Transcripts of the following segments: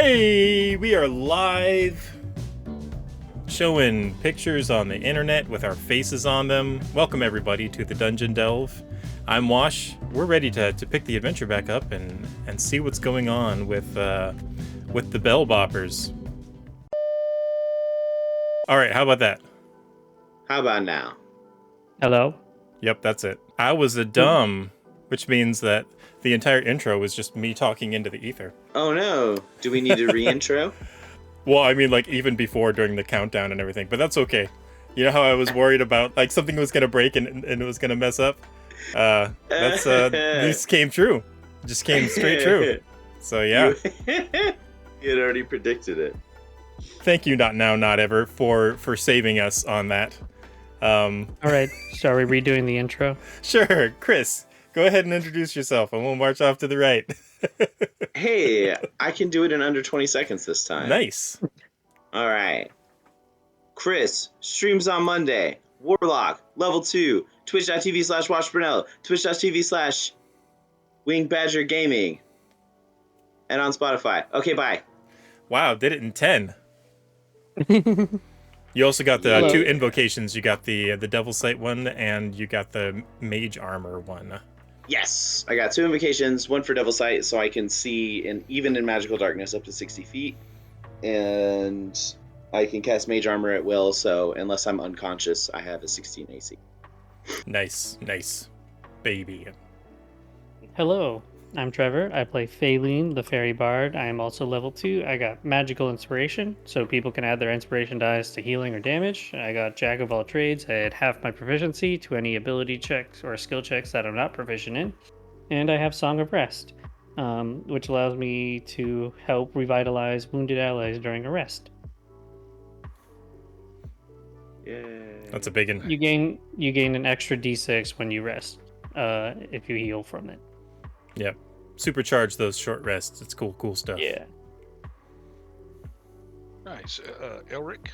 Hey, we are live, showing pictures on the internet with our faces on them. Welcome everybody to the Dungeon Delve. I'm Wash. We're ready to pick the adventure back up and see what's going on with the bell boppers. All right, how about that? How about now? Hello? Yep, that's it. I was a dumb, which means that the entire intro was just me talking into the ether. Oh no, do we need a re-intro? Well, I mean, like, even before, during the countdown and everything, but that's okay. You know how I was worried about, like, something was going to break and it was going to mess up? This came true. It just came straight true. So, yeah. You had already predicted it. Thank you, Not Now, Not Ever, for saving us on that. All right, so are we redoing the intro? Sure, Chris, go ahead and introduce yourself, and we'll march off to the right. Hey, I can do it in under 20 seconds this time. Nice. All right. Chris, streams on Monday. Warlock, level 2. Twitch.tv/WashBurnell. Twitch.tv/WingBadger Gaming. And on Spotify. Okay, bye. Wow, did it in 10. You also got the two invocations. You got the Devil Sight one, and you got the Mage Armor one. Yes, I got 2 invocations, one for Devil Sight, so I can see even in magical darkness up to 60 feet, and I can cast Mage Armor at will. So unless I'm unconscious, I have a 16 AC. Nice, baby. Hello, I'm Trevor. I play Faylene, the Fairy Bard. I am also level 2. I got Magical Inspiration, so people can add their inspiration dice to healing or damage. I got Jack of all trades. I add half my proficiency to any ability checks or skill checks that I'm not proficient in. And I have Song of Rest, which allows me to help revitalize wounded allies during a rest. Yay. That's a big one. You gain an extra d6 when you rest, if you heal from it. Yep. Supercharge those short rests. It's cool stuff. Yeah. Nice. Elric?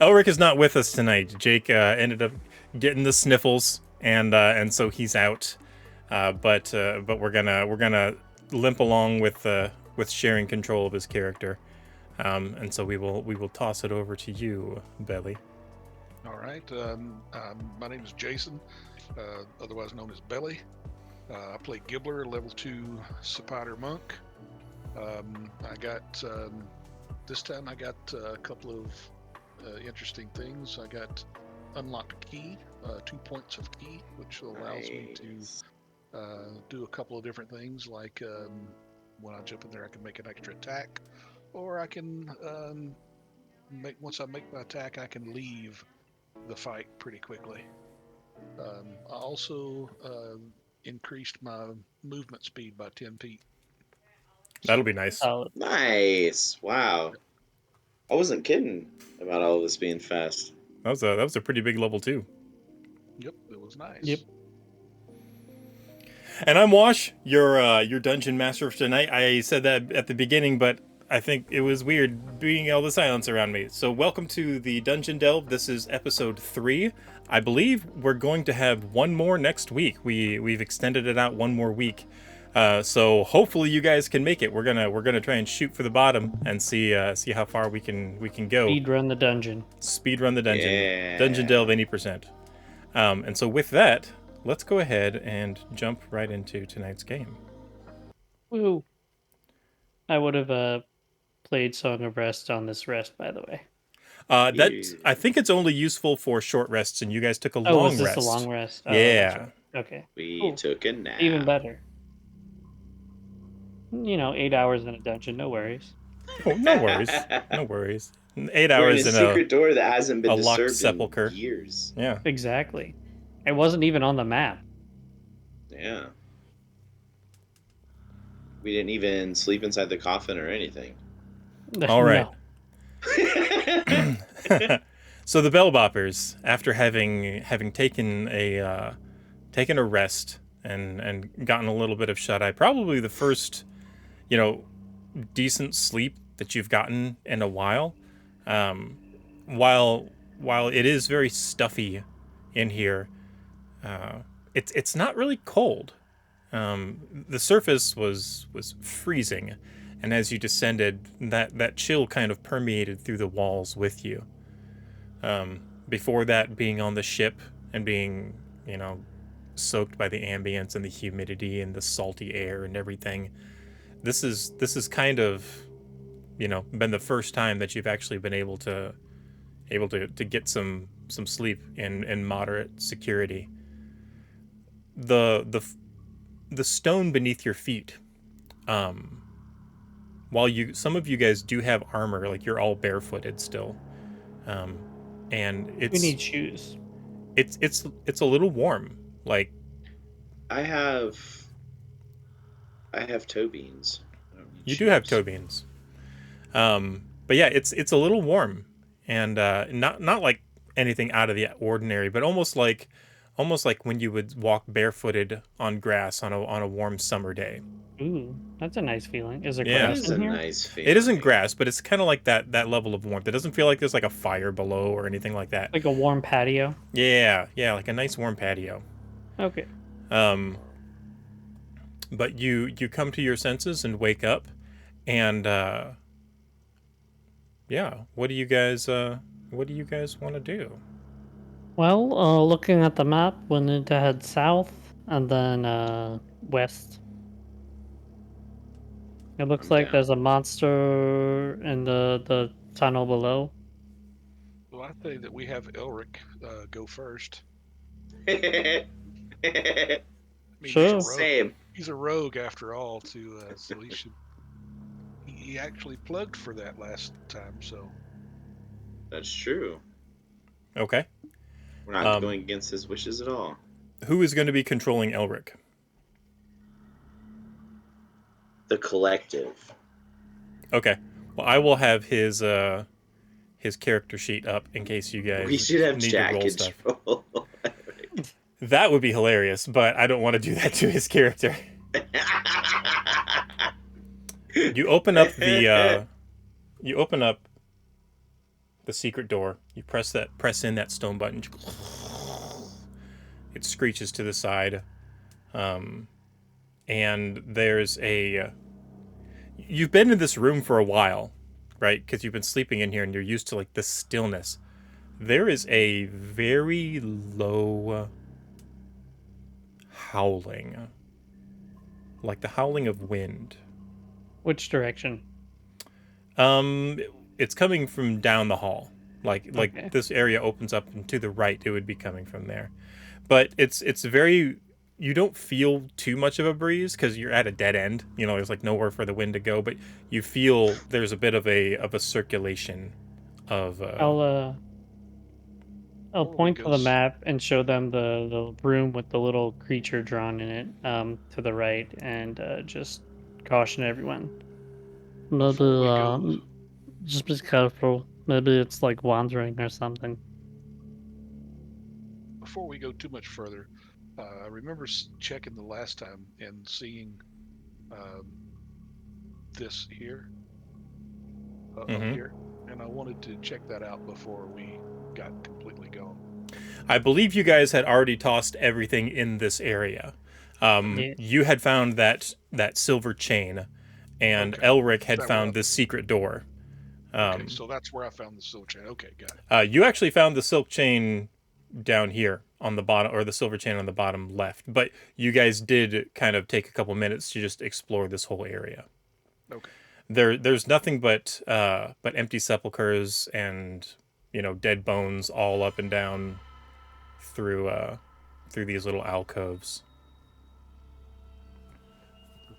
Elric is not with us tonight. Jake ended up getting the sniffles, and so he's out. But we're gonna limp along with sharing control of his character. And so we will toss it over to you, Belly. All right. My name is Jason, otherwise known as Belly. I play Gibbler, level 2 Spider Monk. This time I got a couple of interesting things. I got unlocked key, 2 points of key, which allows me to do a couple of different things. Like when I jump in there, I can make an extra attack, or I can once I make my attack, I can leave the fight pretty quickly. I also increased my movement speed by 10 feet. That'll be nice. Nice. Wow. I wasn't kidding about all of this being fast. That was a pretty big level 2. Yep, it was nice. Yep. And I'm Wash, your dungeon master for tonight. I said that at the beginning, but I think it was weird being all the silence around me. So welcome to the Dungeon Delve. This is episode 3. I believe we're going to have one more next week. We've extended it out one more week. So hopefully you guys can make it. We're gonna try and shoot for the bottom and see how far we can go. Speed run the dungeon. Yeah. Dungeon Delve 80%. And so with that, let's go ahead and jump right into tonight's game. Woo. I would have played Song of Rest on this rest, by the way. I think it's only useful for short rests, and you guys took a long rest. Oh, was this a long rest? Oh, Yeah. that's right. Okay. We took a nap. Even better. 8 hours in a dungeon, no worries. Oh, no worries. No worries. 8 We're hours in a in secret door that hasn't been a locked disturbed sepulcher. in years. Yeah. Exactly. It wasn't even on the map. Yeah. We didn't even sleep inside the coffin or anything. All right. No. So the bell boppers, after having taken a rest and gotten a little bit of shut eye, probably the first, decent sleep that you've gotten in a while. While it is very stuffy in here, it's not really cold. The surface was freezing, and as you descended, that chill kind of permeated through the walls with you. Before that, being on the ship and being, soaked by the ambience and the humidity and the salty air and everything, this is kind of, been the first time that you've actually been able to get some sleep in moderate security. The stone beneath your feet, while some of you guys do have armor, like you're all barefooted still, and We need shoes. it's a little warm. Like I have toe beans. I don't need you do have shoes. toe beans, but yeah, it's a little warm, and not like anything out of the ordinary, but almost like when you would walk barefooted on grass on a warm summer day. Ooh, that's a nice feeling. Is there Yeah. That grass is in a here? nice feeling. It isn't grass, but it's kind of like that level of warmth. It doesn't feel like there's like a fire below or anything like that. Like a warm patio? Yeah, like a nice warm patio. Okay. But you come to your senses and wake up, and yeah, what do you guys want to do? Well, looking at the map, we need to head south and then west. It looks I'm like down. there's a monster in the tunnel below. Well, I say that we have Elric go first. I I mean, Sure. he's a rogue. Same. He's a rogue after all, too. So he should. He actually plugged for that last time, so. That's true. Okay. We're not going against his wishes at all. Who is going to be controlling Elric? The collective. Okay. Well, I will have his character sheet up in case you guys We should have need Jack to roll stuff. control. That would be hilarious, but I don't want to do that to his character. You open up the secret door. You press in that stone button. It screeches to the side, and there's you've been in this room for a while, right? Because you've been sleeping in here and you're used to like the stillness. There is a very low howling, like the howling of wind. Which direction? It's coming from down the hall. Like Okay. this area opens up, and to the right it would be coming from there. But it's very, you don't feel too much of a breeze because you're at a dead end. There's like nowhere for the wind to go, but you feel there's a bit of a circulation of I'll point to the goes- map and show them the room with the little creature drawn in it to the right, and just caution everyone. Maybe Before we go- just be careful. Maybe it's like wandering or something. Before we go too much further, I remember checking the last time and seeing this here, up here, and I wanted to check that out before we got completely gone. I believe you guys had already tossed everything in this area. Yeah. You had found that silver chain, and Okay. Elric had That found rough. this secret door. Okay, so that's where I found the silver chain. Okay, got it. You actually found the silk chain down here on the bottom, or the silver chain on the bottom left. But you guys did kind of take a couple minutes to just explore this whole area. Okay. There's nothing but empty sepulchers and dead bones all up and down through these little alcoves.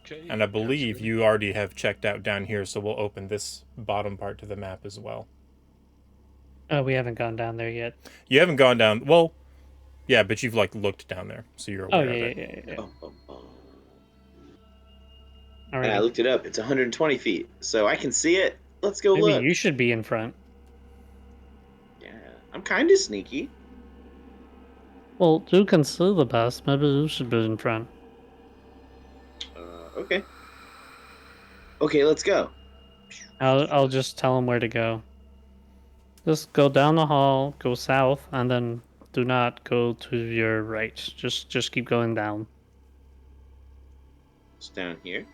Okay. And I believe gotcha. you already have checked out down here, so we'll open this bottom part to the map as well. We haven't gone down there yet. You haven't gone down. Well, yeah, but you've like looked down there, so you're Oh aware yeah, of it. yeah. Bum, bum, bum. All And I right. looked it up. It's 120 feet, so I can see it. Let's go Maybe look. you should be in front. Yeah, I'm kind of sneaky. Well, you can see the best. Maybe you should be in front. Okay. Okay, let's go. I'll just tell him where to go. Just go down the hall, go south, and then do not go to your right. Just keep going down. It's down here.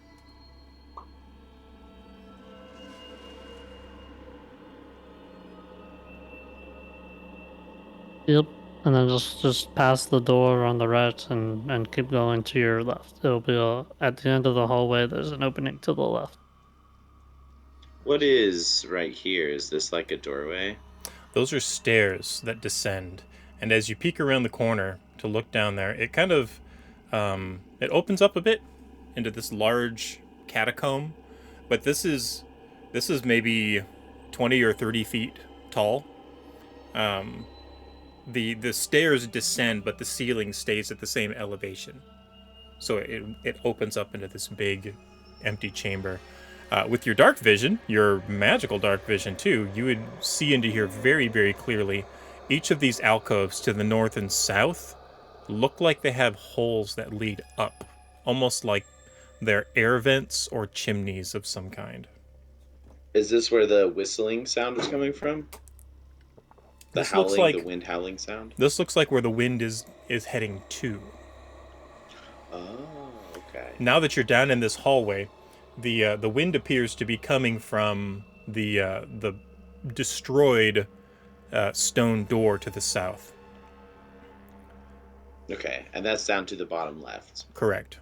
Yep. And then just pass the door on the right and keep going to your left. It'll be at the end of the hallway. There's an opening to the left. What is right here? Is this like a doorway? Those are stairs that descend, and as you peek around the corner to look down there, it kind of it opens up a bit into this large catacomb. But this is maybe 20 or 30 feet tall. Um, the stairs descend, but the ceiling stays at the same elevation. So it opens up into this big empty chamber. With your dark vision, your magical dark vision too, you would see into here very, very clearly. Each of these alcoves to the north and south look like they have holes that lead up, almost like they're air vents or chimneys of some kind. Is this where the whistling sound was coming from? The This looks howling, like the wind howling sound? this looks like where the wind is heading to. Oh, okay. Now that you're down in this hallway, the wind appears to be coming from the destroyed stone door to the south. Okay, and that's down to the bottom left. Correct.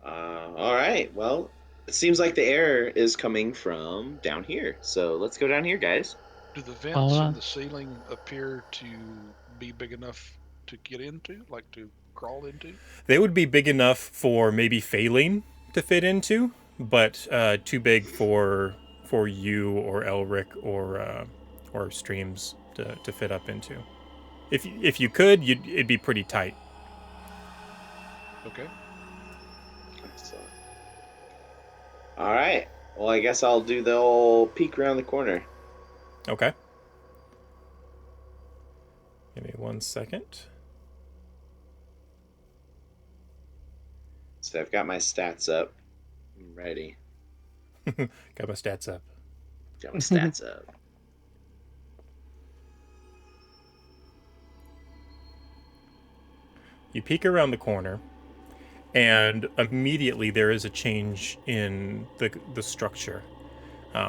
All right, well, it seems like the air is coming from down here. So let's go down here, guys. Do the vents Alright. in the ceiling appear to be big enough to get into, like to crawl into? They would be big enough for maybe Phaelin to fit into, but too big for you or Elric or Streams to fit up into. If you could, it'd be pretty tight. Okay. Excellent. All right, well, I guess I'll do the old peek around the corner. Okay. Give me 1 second. So I've got my stats up. I'm ready. Got my stats up. Got my stats up. You peek around the corner, and immediately there is a change in the structure.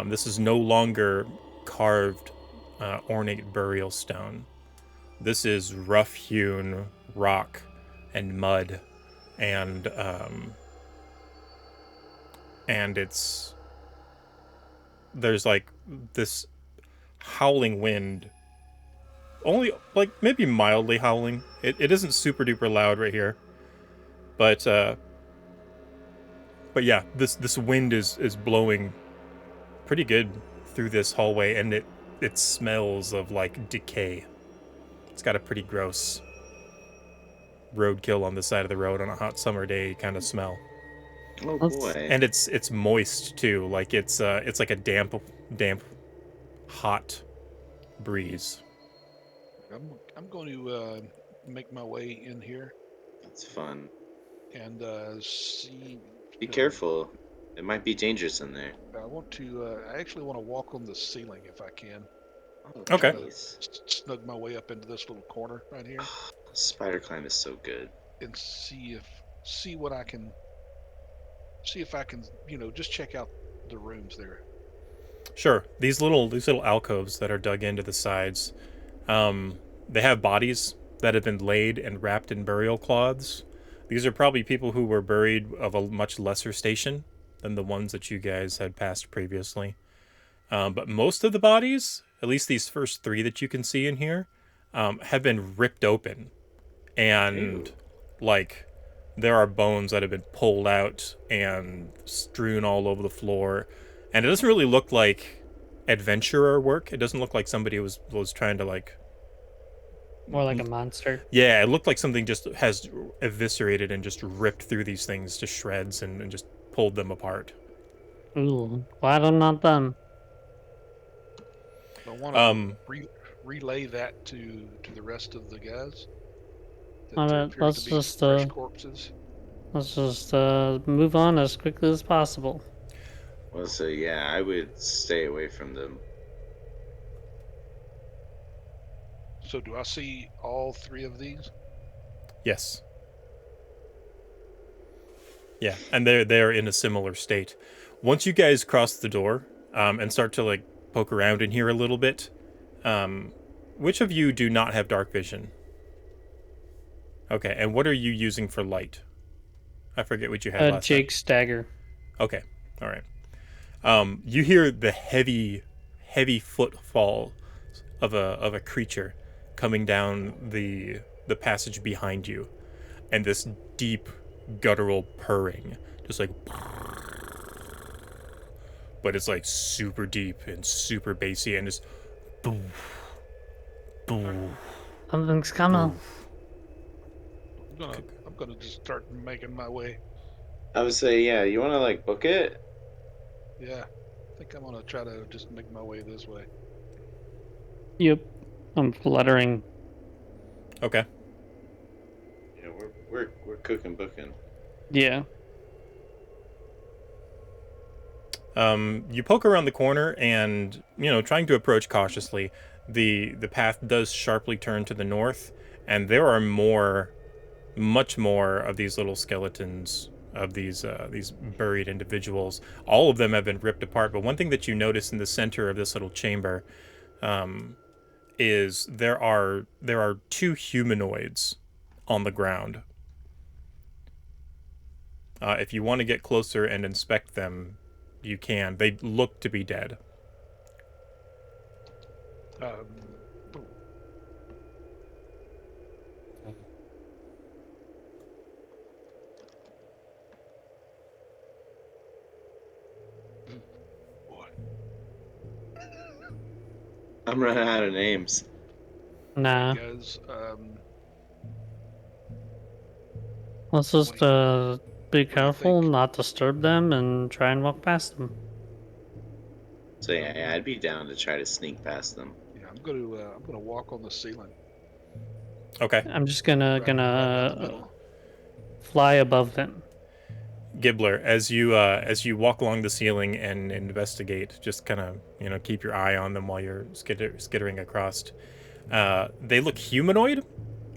This is no longer carved, ornate burial stone. This is rough-hewn rock and mud, and there's like this howling wind. Only like maybe mildly howling. It isn't super duper loud right here, but yeah, this wind is blowing pretty good through this hallway, and it smells of like decay. It's got a pretty gross roadkill on the side of the road on a hot summer day kind of smell. Oh Let's- boy. And it's moist too, like it's like a damp hot breeze. I'm going to make my way in here That's fun. and see. Be careful. It might be dangerous in there. I want to. I actually want to walk on the ceiling if I can. Oh, Okay. nice. Snug my way up into this little corner right here Spider climb is so good. and see what I can. See if I can, just check out the rooms there. Sure. These little alcoves that are dug into the sides, they have bodies that have been laid and wrapped in burial cloths. These are probably people who were buried of a much lesser station than the ones that you guys had passed previously. But most of the bodies, at least these first 3 that you can see in here, have been ripped open, and like there are bones that have been pulled out and strewn all over the floor, and it doesn't really look like adventurer work. It doesn't look like somebody was trying to like. More like a monster. Yeah, it looked like something just has eviscerated and just ripped through these things to shreds and just pulled them apart. Ooh, glad I'm not them. I want to relay that to the rest of the guys. That All there right, appear let's to be just, fresh corpses. Let's just move on as quickly as possible. Well, so yeah, I would stay away from them. So do I see all 3 of these? Yes. Yeah, and they're in a similar state. Once you guys cross the door and start to like poke around in here a little bit, which of you do not have dark vision? Okay, and what are you using for light? I forget what you had last time. Jake's dagger. Okay, all right. You hear the heavy footfall of a creature coming down the passage behind you, and this deep guttural purring, just like, but it's like super deep and super bassy, and just boom, boom. Something's coming. I'm gonna just start making my way. I would say, yeah, you want to like book it? Yeah, I think I'm gonna try to just make my way this way. Yep. I'm fluttering. Okay. Yeah, we're cooking booking. Yeah. You poke around the corner and, trying to approach cautiously, the path does sharply turn to the north, and there are much more of these little skeletons of these buried individuals. All of them have been ripped apart, but one thing that you notice in the center of this little chamber is there are 2 humanoids on the ground. If you want to get closer and inspect them, you can. They look to be dead. Boy, I'm running out of names. Nah. guys, Let's just be careful, think? not disturb them, and try and walk past them. So yeah, I'd be down to try to sneak past them. yeah, I'm gonna walk on the ceiling. Okay. I'm just gonna Right down the middle. fly above them. Gibbler, as you walk along the ceiling and investigate, just kind of keep your eye on them while you're skittering across. They look humanoid,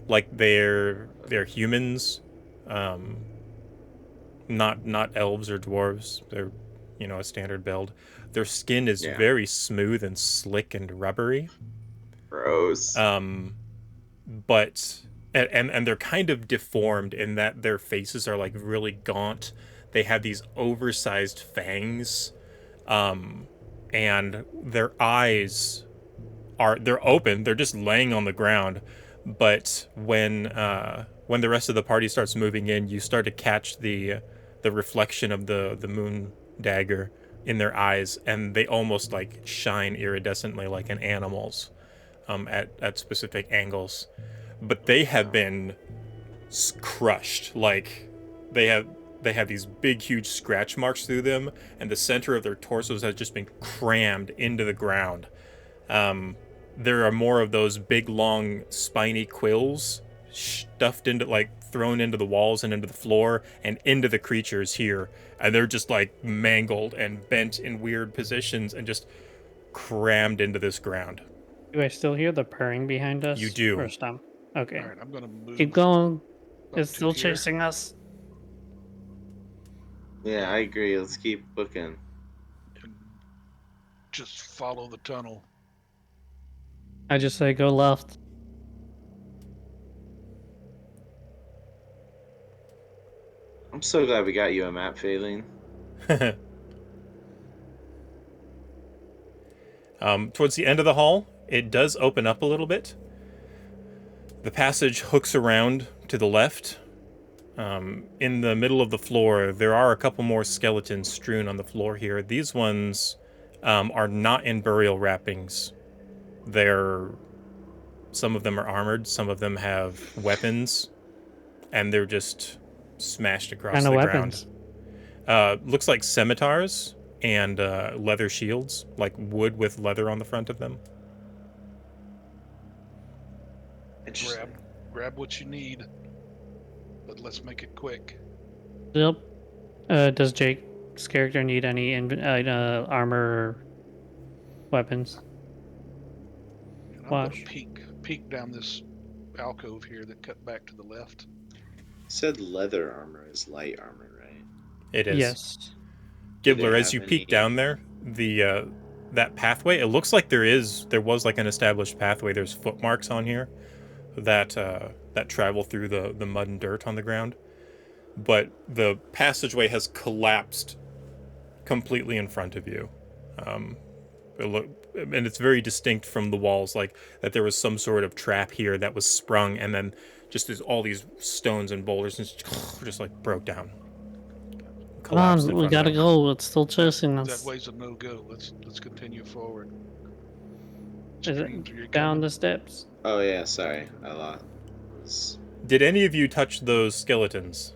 like they're humans, not elves or dwarves. They're a standard build. Their skin is very smooth and slick and rubbery. Gross. But and they're kind of deformed in that their faces are like really gaunt. They have these oversized fangs, and their eyes they're open. They're just laying on the ground. But when the rest of the party starts moving in, you start to catch the reflection of the moon dagger in their eyes, and they almost like shine iridescently like an animal's at specific angles. But they have been crushed. Like they have these big, huge scratch marks through them, and the center of their torsos has just been crammed into the ground. There are more of those big, long, spiny quills stuffed into, like, thrown into the walls and into the floor and into the creatures here, and they're just like mangled and bent in weird positions and just crammed into this ground. Do I still hear the purring behind us? You do. First time. Okay. All right, I'm gonna move. Keep going. up It's to still here. chasing us. Yeah, I agree. Let's keep booking. And just follow the tunnel. I just say go left. I'm so glad we got you a map, Faylene. Towards the end of the hall, it does open up a little bit. The passage hooks around to the left. In the middle of the floor, there are a couple more skeletons strewn on the floor here. These ones are not in burial wrappings. Some of them are armored, some of them have weapons, and they're just smashed across the weapons? ground. Looks like scimitars and leather shields, like wood with leather on the front of them. Grab what you need, but let's make it quick. Yep. Does Jake's character need any armor or weapons? And I'm Wash. gonna peek down this alcove here that cut back to the left. Said leather armor is light armor, right? It is. Yes. Gibbler, they as you have peek any- down there, the that pathway. It looks like there was like an established pathway. There's footmarks on here that travel through the mud and dirt on the ground, but the passageway has collapsed completely in front of you. And it's very distinct from the walls, like that there was some sort of trap here that was sprung, and then just all these stones and boulders and just like broke down. Come on, we gotta go. It's still chasing us. That way's a no-go. Let's continue forward. Is it down the steps? Oh yeah, sorry, I lost. Did any of you touch those skeletons?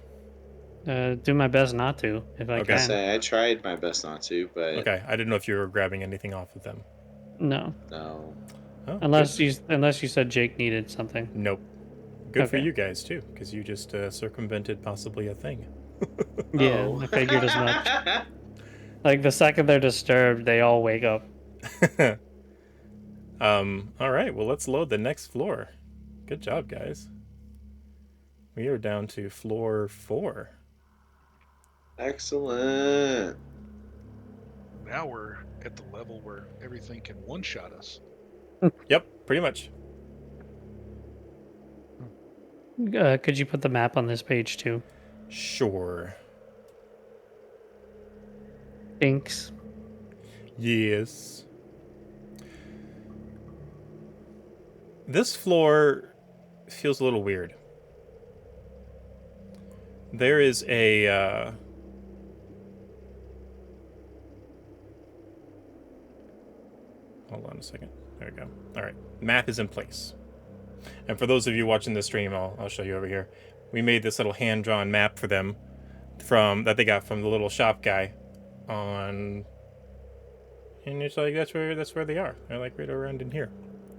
Do my best not to, if I Okay. can. I tried my best not to, but Okay, I didn't know if you were grabbing anything off of them. No. no. Oh, Unless you said Jake needed something. Nope. Good for Okay. you guys too, because you just circumvented possibly a thing. Yeah, Oh. I figured as much. Like the second they're disturbed, they all wake up. All right, well, let's load the next floor. Good job, guys. We are down to floor 4. Excellent. Now we're at the level where everything can one-shot us. Yep, pretty much. Could you put the map on this page too? Sure. Thanks. Yes. This floor feels a little weird. There is a hold on a second. There we go. All right. Map is in place. And for those of you watching the stream, I'll show you over here. We made this little hand-drawn map for them that they got from the little shop guy and it's like that's where they are. They're like right around in here.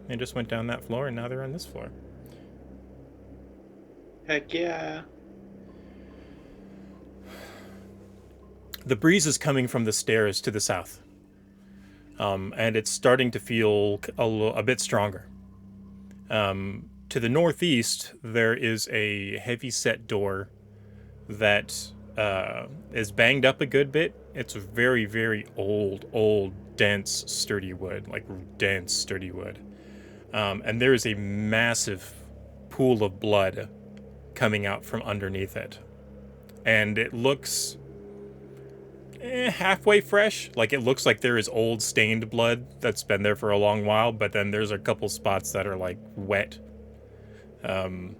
They just went down that floor and now they're on this floor. Heck yeah. The breeze is coming from the stairs to the south. And it's starting to feel a bit stronger. To the northeast, there is a heavy-set door that is banged up a good bit. It's very, very old, dense, sturdy wood. And there is a massive pool of blood coming out from underneath it. And it looks halfway fresh. Like, it looks like there is old stained blood that's been there for a long while, but then there's a couple spots that are like wet. And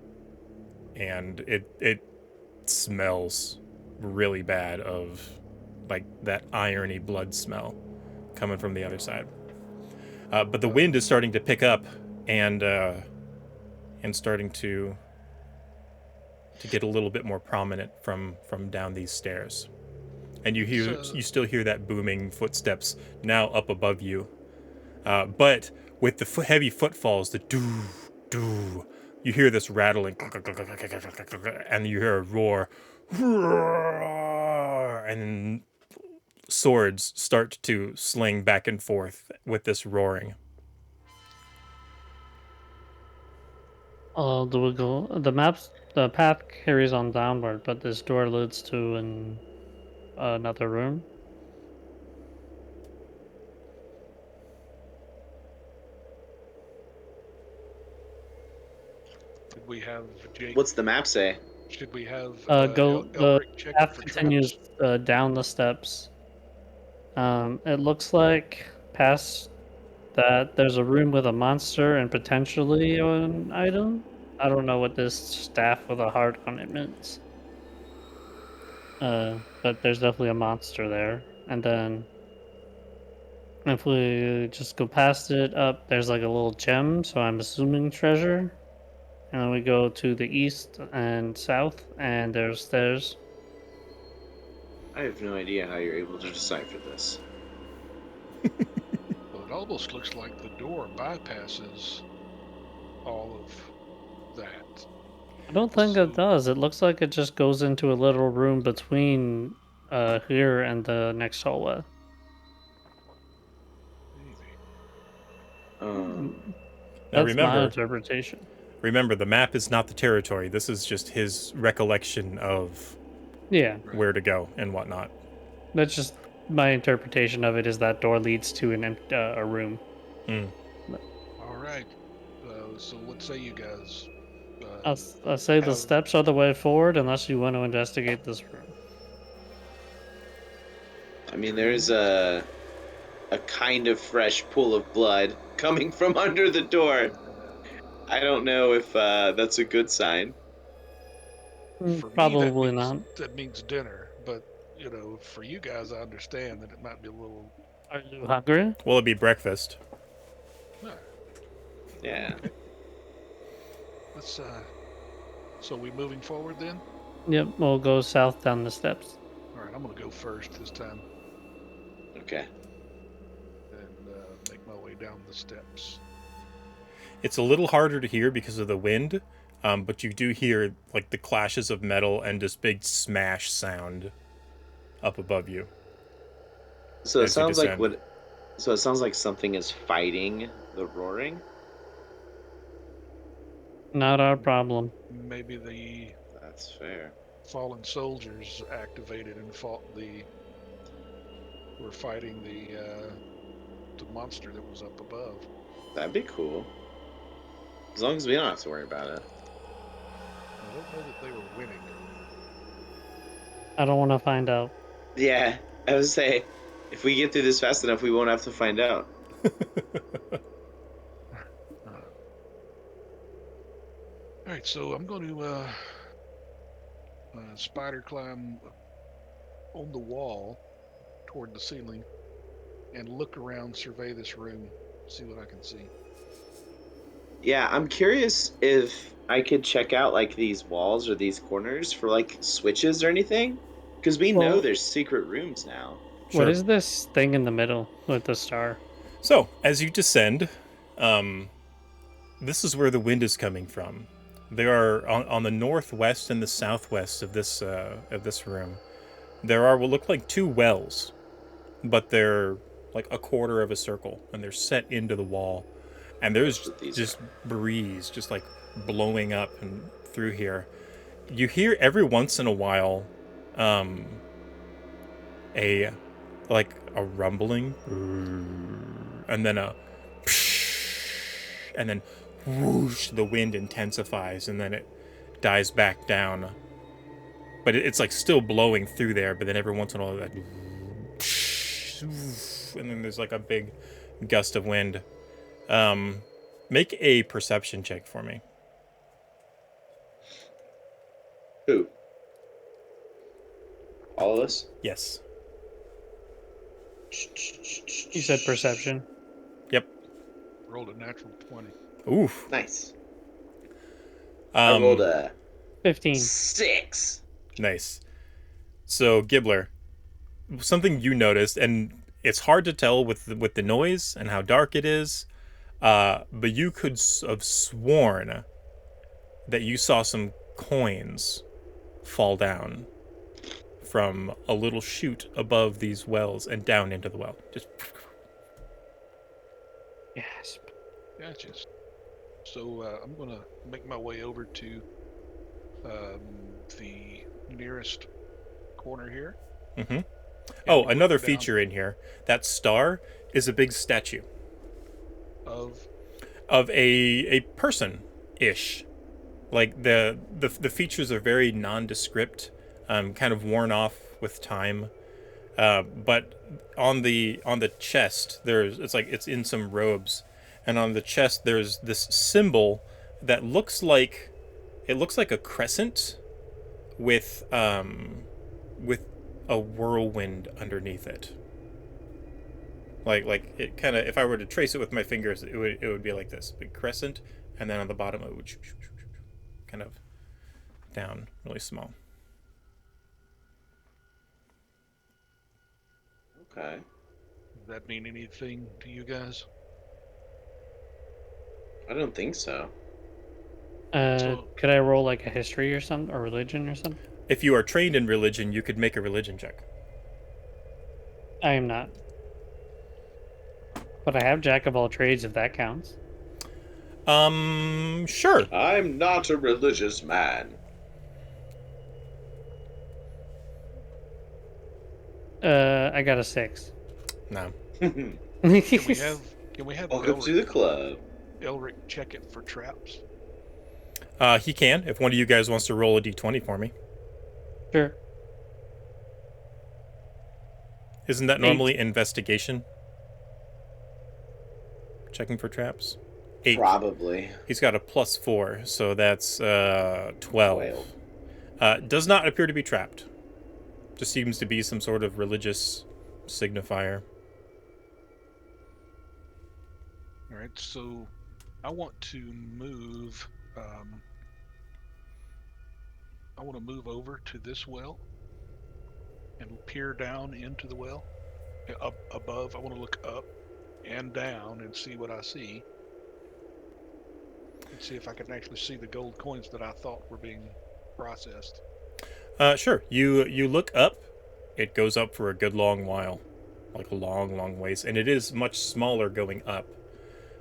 it smells really bad of like that irony blood smell coming from the other side. But the wind is starting to pick up and starting to get a little bit more prominent from down these stairs. And you still hear that booming footsteps now up above you. But with the heavy footfalls, the doo, you hear this rattling, and you hear a roar, and swords start to sling back and forth with this roaring. Do we go? The path carries on downward, but this door leads to another room. Did we have Jake? What's the map say? Should we have The Elric check path for continues traps? down the steps. It looks like past that there's a room with a monster and potentially an item. I don't know what this staff with a heart on it means. But there's definitely a monster there. And then if we just go past it up, there's like a little gem, so I'm assuming treasure. And then we go to the east and south, and there's stairs. I have no idea how you're able to decipher this. Well, it almost looks like the door bypasses all of that. I don't think it does. It looks like it just goes into a little room between here and the next hallway. Um, Now That's my interpretation. remember, the map is not the territory. This is just his recollection of Yeah, where to go and whatnot. that's just my interpretation of it is that door leads to a room. All right. So what say you guys? I'll say the Have- steps are the way forward, unless you want to investigate this room. I mean, there's a kind of fresh pool of blood coming from under the door. I don't know if that's a good sign. For me, Probably not. that means dinner. But for you guys, I understand that it might be a little. Are you hungry? Will it be breakfast? Yeah. Okay. Let's. So we moving forward then? Yep, we'll go south down the steps. All right. I'm gonna go first this time Okay. and make my way down the steps. It's a little harder to hear because of the wind, but you do hear like the clashes of metal and this big smash sound up above you. So it As you sounds like descend. So it sounds like something is fighting the roaring. Not our problem. Maybe the That's fair. fallen soldiers activated and were fighting the monster that was up above. That'd be cool. As long as we don't have to worry about it. I don't know that they were winning. I don't want to find out. Yeah, I would say, if we get through this fast enough, we won't have to find out. All right, so I'm going to spider climb on the wall toward the ceiling and look around, survey this room, see what I can see. Yeah, I'm curious if I could check out like these walls or these corners for like switches or anything, because we know Well- there's secret rooms now. What Sure. is this thing in the middle with the star? So, as you descend, this is where the wind is coming from. There are on the northwest and the southwest of this room. There are what look like two wells, but they're like a quarter of a circle, and they're set into the wall. And there's That's what these just breeze, just like blowing up and through here. You hear every once in a while, a rumbling, and then and then whoosh, the wind intensifies, and then it dies back down. But it's like still blowing through there. But then every once in a while, that, and then there's like a big gust of wind. Make a perception check for me. Who? All of us? Yes. You said perception. Yep. Rolled a natural 20. Oof. Nice. I rolled a 15. 6. Nice. So Gibbler, something you noticed, and it's hard to tell with the noise and how dark it is, but you could have sworn that you saw some coins fall down from a little chute above these wells and down into the well. Just Yes. Gotcha. So I'm going to make my way over to the nearest corner here. Mm-hmm. And Oh, look another down feature in here. That star is a big statue of a person-ish. Like the features are very nondescript, kind of worn off with time. But on the chest, it's in some robes, and on the chest there's this symbol that looks like a crescent with a whirlwind underneath it. Like it kind of, if I were to trace it with my fingers, it would be like this big crescent, and then on the bottom it would kind of down really small. Okay. Does that mean anything to you guys? I don't think so. Could I roll like a history or something, or religion or something? If you are trained in religion, you could make a religion check. I am not. But I have Jack of all trades, if that counts. Sure. I'm not a religious man. I got a 6. No. Can we have Welcome to the club. Elric check it for traps? He can, if one of you guys wants to roll a d20 for me. Sure. Isn't that normally investigation? Checking for traps? 8. Probably. He's got a +4, so that's 12. Does not appear to be trapped. Just seems to be some sort of religious signifier. All right, so I want to move. I want to move over to this well and peer down into the well. Up above, I want to look up and down and see what I see. And see if I can actually see the gold coins that I thought were being processed. Sure. You look up. It goes up for a good long while. Like a long, long ways. And it is much smaller going up.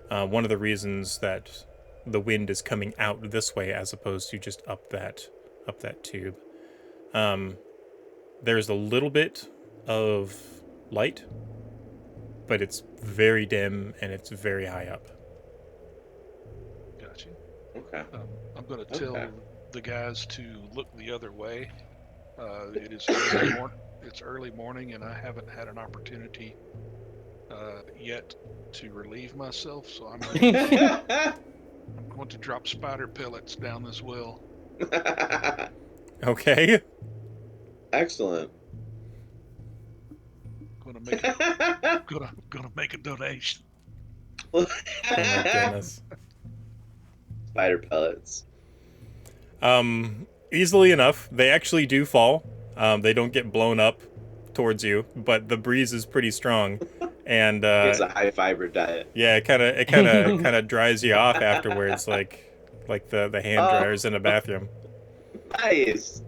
One of the reasons that the wind is coming out this way as opposed to just up that tube. There's a little bit of light, but it's very dim and it's very high up. Gotcha. Okay. I'm going to tell the guys to look the other way. It is it's early morning, and I haven't had an opportunity yet to relieve myself, so I'm going to drop spider pellets down this well. Okay. Excellent. Gonna make a donation. Oh my goodness. Spider pellets. Easily enough. They actually do fall. They don't get blown up towards you, but the breeze is pretty strong, and It's a high fiber diet. yeah, it kind of dries you off afterwards, like the hand dryers in a bathroom. Nice.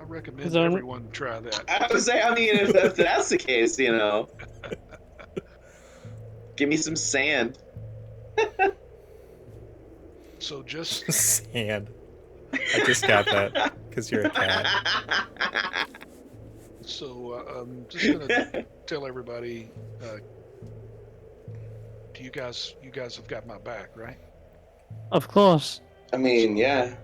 I recommend everyone try that. I would say, I mean, if that's the case, you know, give me some sand. So just Sand. I just got that because you're a cat. so I'm just gonna tell everybody. You guys have got my back, right? Of course. I mean, yeah.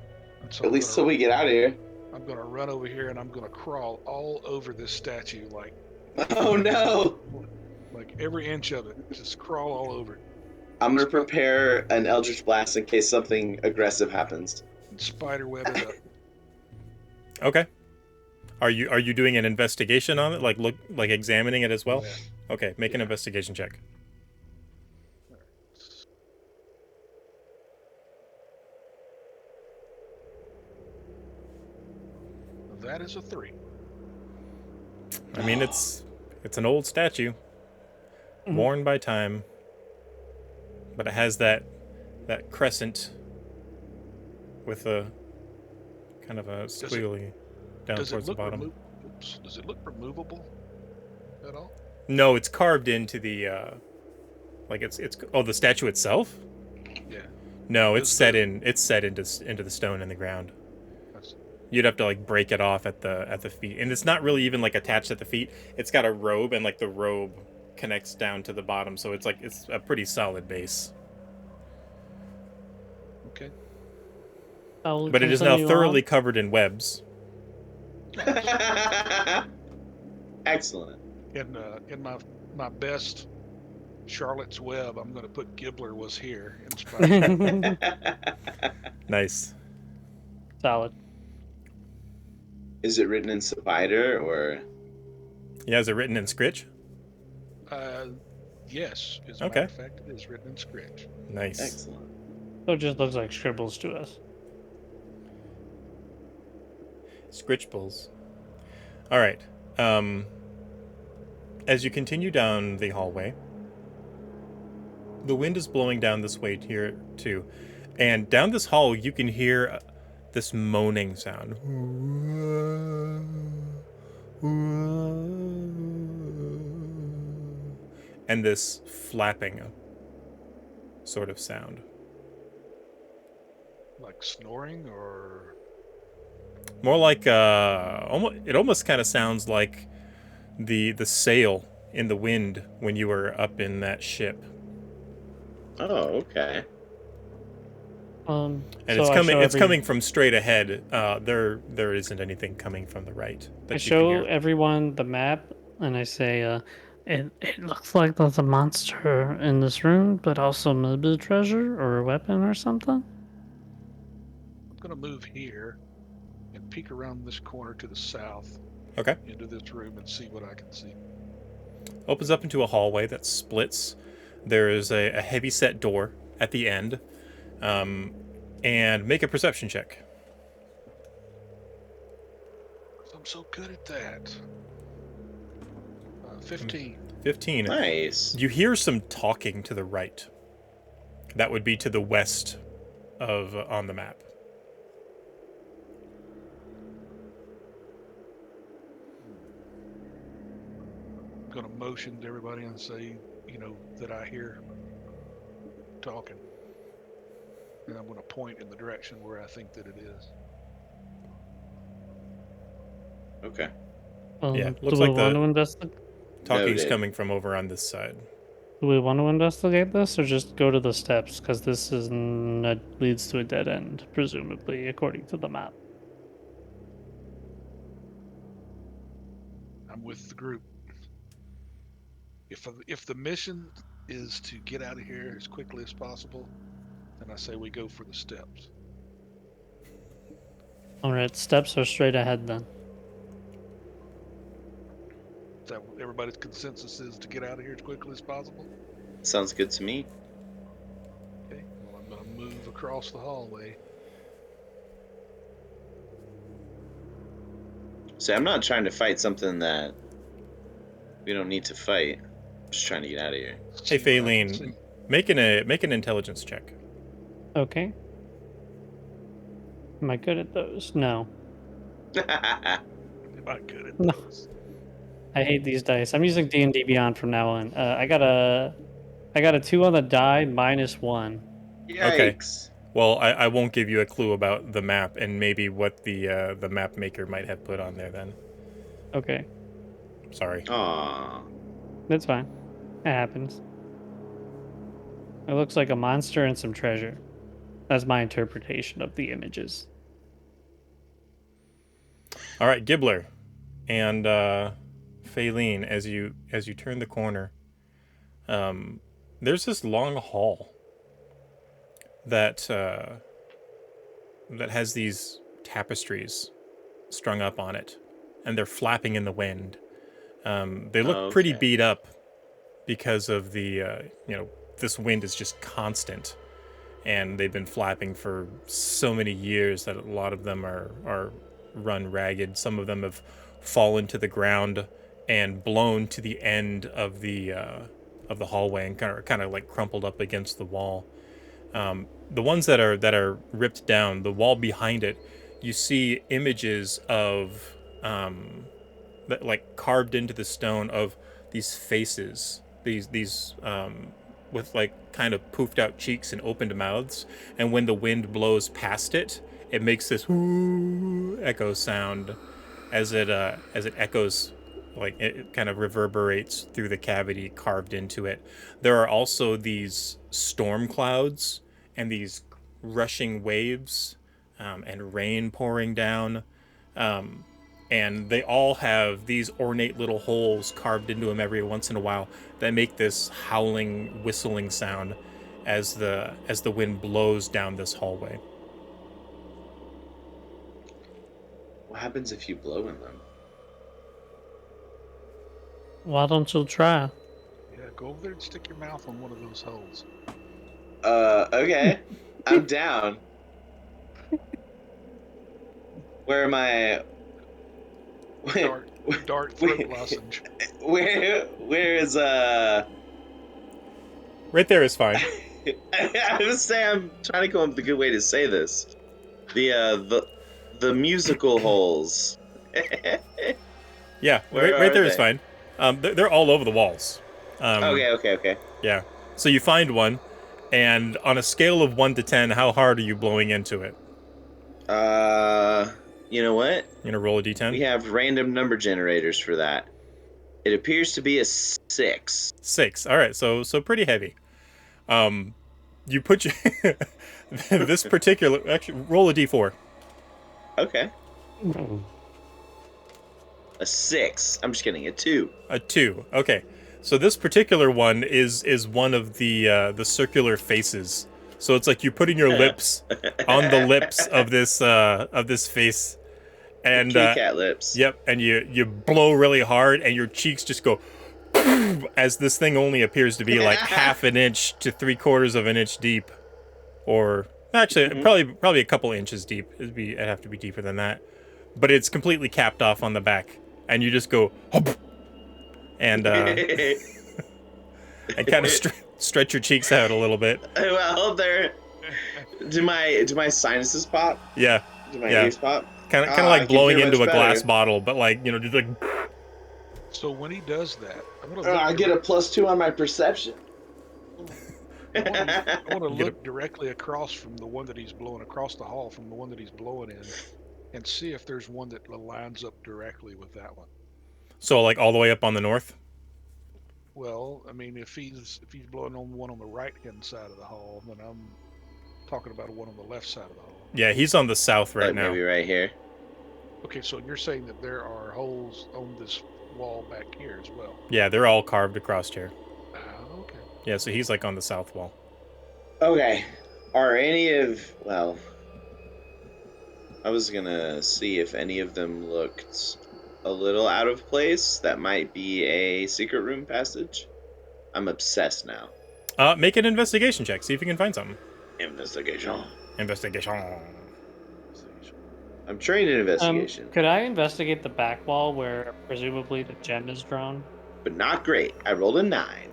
So At least till we get out of here. I'm gonna run over here and I'm gonna crawl all over this statue, like Oh no! like every inch of it. Just crawl all over it. I'm gonna prepare an Eldritch Blast in case something aggressive happens. Spider web it up. Okay. Are you doing an investigation on it? Like examining it as well? Yeah. Okay, make an investigation check. That is a 3. I mean, it's an old statue, worn by time, but it has that crescent with a kind of a squiggly down towards the bottom. Does it look removable at all? No, it's carved into the like it's the statue itself? Yeah. No, it's set into the stone in the ground. You'd have to like break it off at the feet, and it's not really even like attached at the feet. It's got a robe, and like the robe connects down to the bottom, so it's a pretty solid base. Okay. But it is now thoroughly covered in webs. Excellent. In my best Charlotte's Web, I'm going to put Gibbler was here. Nice. Solid. Is it written in Spider or? Yeah, is it written in Scritch? Yes. As a matter of fact, it is written in Scritch. Nice. Excellent. So it just looks like scribbles to us. Scritchbles. All right. As you continue down the hallway, the wind is blowing down this way here too, and down this hall you can hear this moaning sound, and this flapping sort of sound. Like snoring, or more like it almost kind of sounds like the sail in the wind when you were up in that ship. Oh, okay. And so it's I coming. show It's coming from straight ahead. There isn't anything coming from the right that I you show can hear. everyone the map, and I say, it looks like there's a monster in this room, but also maybe a treasure or a weapon or something. I'm going to move here and peek around this corner to the south Okay. into this room and see what I can see. Opens up into a hallway that splits. There is a heavy set door at the end. And make a perception check. I'm so good at that. 15. 15. Nice. You hear some talking to the right. That would be to the west of on the map. I'm going to motion to everybody and say, that I hear talking. And I'm going to point in the direction where I think that it is. Okay. Yeah, Do looks we like want to the investigate? talking's Noted. coming from over on this side. Do we want to investigate this, or just go to the steps? Because this leads to a dead end, presumably, according to the map. I'm with the group. If the mission is to get out of here as quickly as possible, then I say we go for the steps. All right, steps are straight ahead then. Is that what everybody's consensus is, to get out of here as quickly as possible? Sounds good to me. Okay, well, I'm going to move across the hallway. So I'm not trying to fight something that we don't need to fight. I'm just trying to get out of here. Hey, See what I can Faylene, make an intelligence check. Okay. Am I good at those? No. see. Am I good at No. this? I hate these dice. I'm using D&D Beyond from now on. I got a 2 on the die, -1. Yikes. Well, I won't give you a clue about the map and maybe what the map maker might have put on there then. Okay, Sorry. Aww. that's fine. It happens. It looks like a monster and some treasure. That's my interpretation of the images. All right, Gibbler and Faylene, as you turn the corner, there's this long hall that has these tapestries strung up on it, and they're flapping in the wind. They look pretty Okay. beat up because of the this wind is just constant, and they've been flapping for so many years that a lot of them are run ragged. Some of them have fallen to the ground and blown to the end of the hallway and kind of like crumpled up against the wall. The ones that are ripped down, the wall behind it, you see images of that like carved into the stone of these faces, these with like kind of poofed out cheeks and opened mouths, and when the wind blows past it, it makes this whoo echo sound as it echoes, like it kind of reverberates through the cavity carved into it. There are also these storm clouds and these rushing waves and rain pouring down. And they all have these ornate little holes carved into them every once in a while that make this howling, whistling sound as the wind blows down this hallway. What happens if you blow in them? Why don't you try? Yeah, go over there and stick your mouth on one of those holes. Okay. I'm down. Where am I? Dart throat lozenge. Where is Right there is fine. I was saying, I'm trying to come up with a good way to say this. The musical holes. Yeah, Where right are there is they? fine. They're all over the walls. Okay. Yeah. So you find one, and on a scale of 1 to 10, how hard are you blowing into it? You know what? You gonna roll a d10? We have random number generators for that. It appears to be a 6. 6. All right, so pretty heavy. You put your this particular actually roll a d4. Okay. A 6. I'm just kidding. A 2. A 2. Okay. So this particular one is one of the circular faces. So it's like you putting your lips on the lips of this face, and Kitty cat lips. yep, and you blow really hard, and your cheeks just go as this thing only appears to be like half an inch to 3/4 of an inch deep, or actually probably a couple inches deep. It'd have to be deeper than that, but it's completely capped off on the back, and you just go and and kind of stretch your cheeks out a little bit. Well, there. Do my sinuses pop? Yeah. Do my ears pop? Kind of like blowing into a glass better. bottle, but like just like. So when he does that, I get a +2 on my perception. I want to look directly across from the one that he's blowing, across the hall from the one that he's blowing in, and see if there's one that lines up directly with that one. So like all the way up on the north. Well, I mean, if he's blowing on one on the right hand side of the hall, then I'm talking about one on the left side of the hall. Yeah, he's on the south right now. Maybe right here. Okay, so you're saying that there are holes on this wall back here as well? Yeah, they're all carved across here. Okay. Yeah, so he's like on the south wall. Okay. Are any of... Well... I was gonna see if any of them looked a little out of place. That might be a secret room passage. I'm obsessed now. Make an investigation check. See if you can find something. Investigation. I'm trained in investigation. Could I investigate the back wall where presumably the gem is drawn? But not great. I rolled a 9.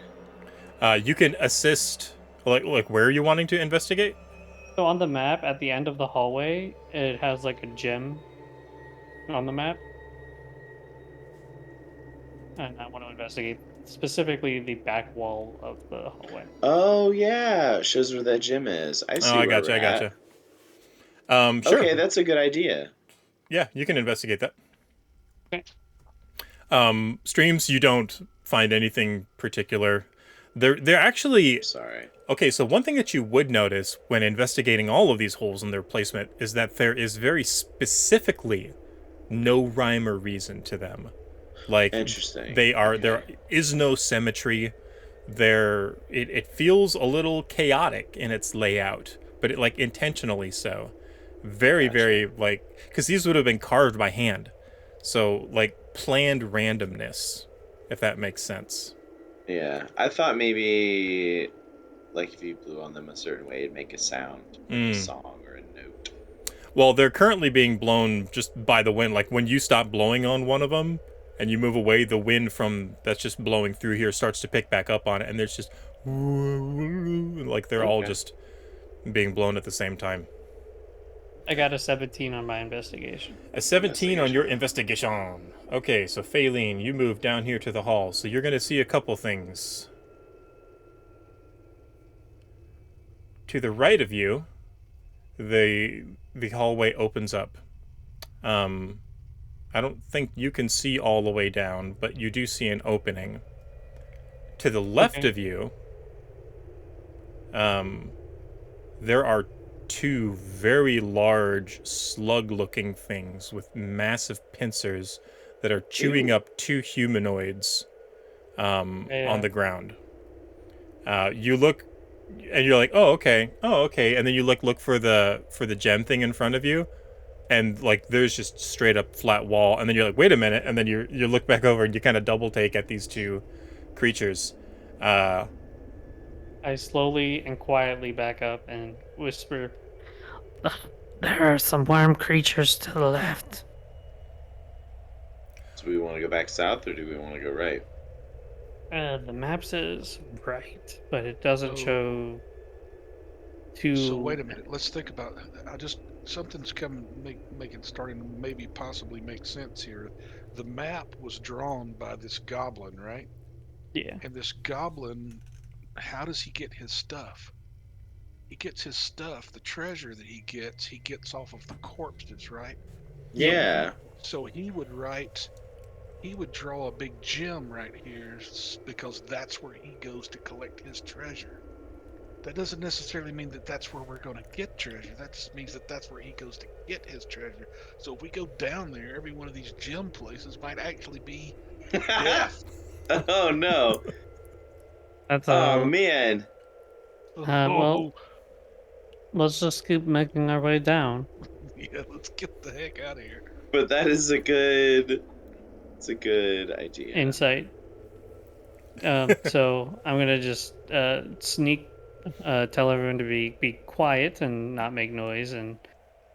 You can assist. Like where are you wanting to investigate? So on the map, at the end of the hallway, it has like a gem on the map. And I want to investigate specifically the back wall of the hallway. Oh, yeah. Shows where that gym is. I see. I gotcha. Sure. Okay, that's a good idea. Yeah, you can investigate that. Okay. Streams, you don't find anything particular. They're actually... Sorry. Okay, so one thing that you would notice when investigating all of these holes and their placement is that there is very specifically no rhyme or reason to them. Like, interesting. There is no symmetry. It feels a little chaotic in its layout, but it like intentionally so. Very, very like, because these would have been carved by hand, so like planned randomness, if that makes sense. Yeah, I thought maybe like if you blew on them a certain way, it'd make a sound, like a song or a note. Well, they're currently being blown just by the wind. Like when you stop blowing on one of them and you move away, the wind from that's just blowing through here starts to pick back up on it, and there's just like they're all just being blown at the same time. I got a 17 on my investigation. A 17 on your investigation. Okay, so Faylene, you move down here to the hall, so you're going to see a couple things. To the right of you, the hallway opens up. I don't think you can see all the way down, but you do see an opening. To the left of you, there are 2 very large slug-looking things with massive pincers that are chewing up 2 humanoids on the ground. You look, and you're like, oh okay, and then you look for the gem thing in front of you, and like there's just straight up flat wall, and then you're like, wait a minute, and then you look back over and you kind of double take at these 2 creatures. I slowly and quietly back up and whisper, "There are some worm creatures to the left." Do we want to go back south or do we want to go right? The map says right, but it doesn't show to... So wait a minute. Let's think about. Something's starting to maybe possibly make sense here. The map was drawn by this goblin, right? Yeah. And this goblin, how does he get his stuff? He gets his stuff, the treasure that he gets off of the corpses, right? Yeah. So he would write he would draw a big gem right here because that's where he goes to collect his treasure. That doesn't necessarily mean that that's where we're going to get treasure. That just means that that's where he goes to get his treasure. So if we go down there, every one of these gem places might actually be death. Oh no. That's Oh man. well, Oh, let's just keep making our way down. yeah, let's get the heck out of here. But that is a good. It's a good idea. Insight. So I'm gonna just sneak, tell everyone to be quiet and not make noise, and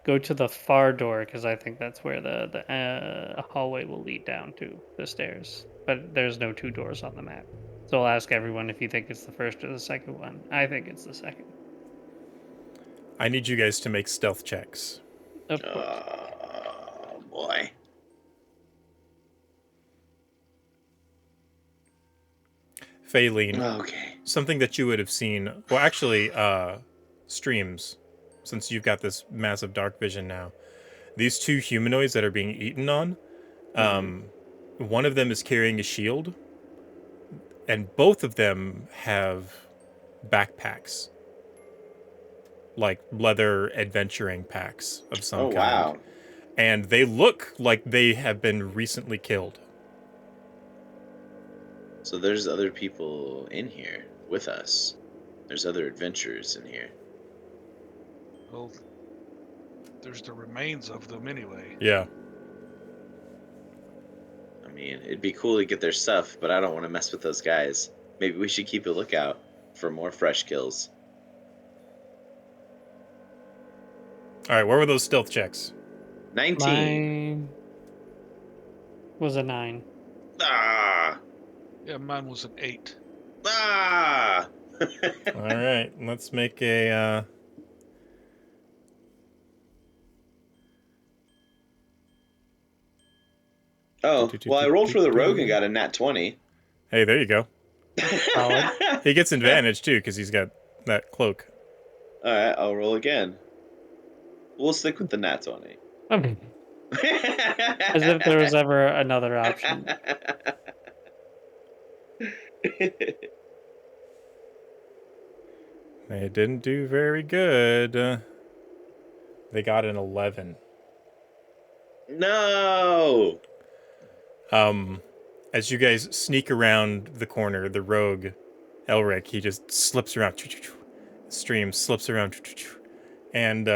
go to the far door because I think that's where the hallway will lead down to the stairs. But there's no two doors on the map, so I'll ask everyone if you think it's the first or the second one. I think it's the second. I need you guys to make stealth checks. Of course. Oh boy. Faylene, Okay. something that you would have seen. Well, actually, streams, since you've got this massive dark vision now. These two humanoids that are being eaten on, one of them is carrying a shield, and both of them have backpacks, like leather adventuring packs of some Oh kind. wow. And they look like they have been recently killed. So there's other people in here with us. There's other adventurers in here. Well, there's the remains of them anyway. Yeah. I mean, it'd be cool to get their stuff, but I don't want to mess with those guys. Maybe we should keep a lookout for more fresh kills. All right, where were those stealth checks? 19. Mine was a 9. Ah! Yeah, mine was an 8. Ah! All right, let's make a. Oh, well, I rolled for the rogue and got a nat 20. Hey, there you go. Solid. He gets advantage too because he's got that cloak. Alright, I'll roll again. We'll stick with the nat 20. Okay. As if there was ever another option. They didn't do very good. They got an 11. No! As you guys sneak around the corner, the rogue, Elric, he just slips around. Stream slips around. And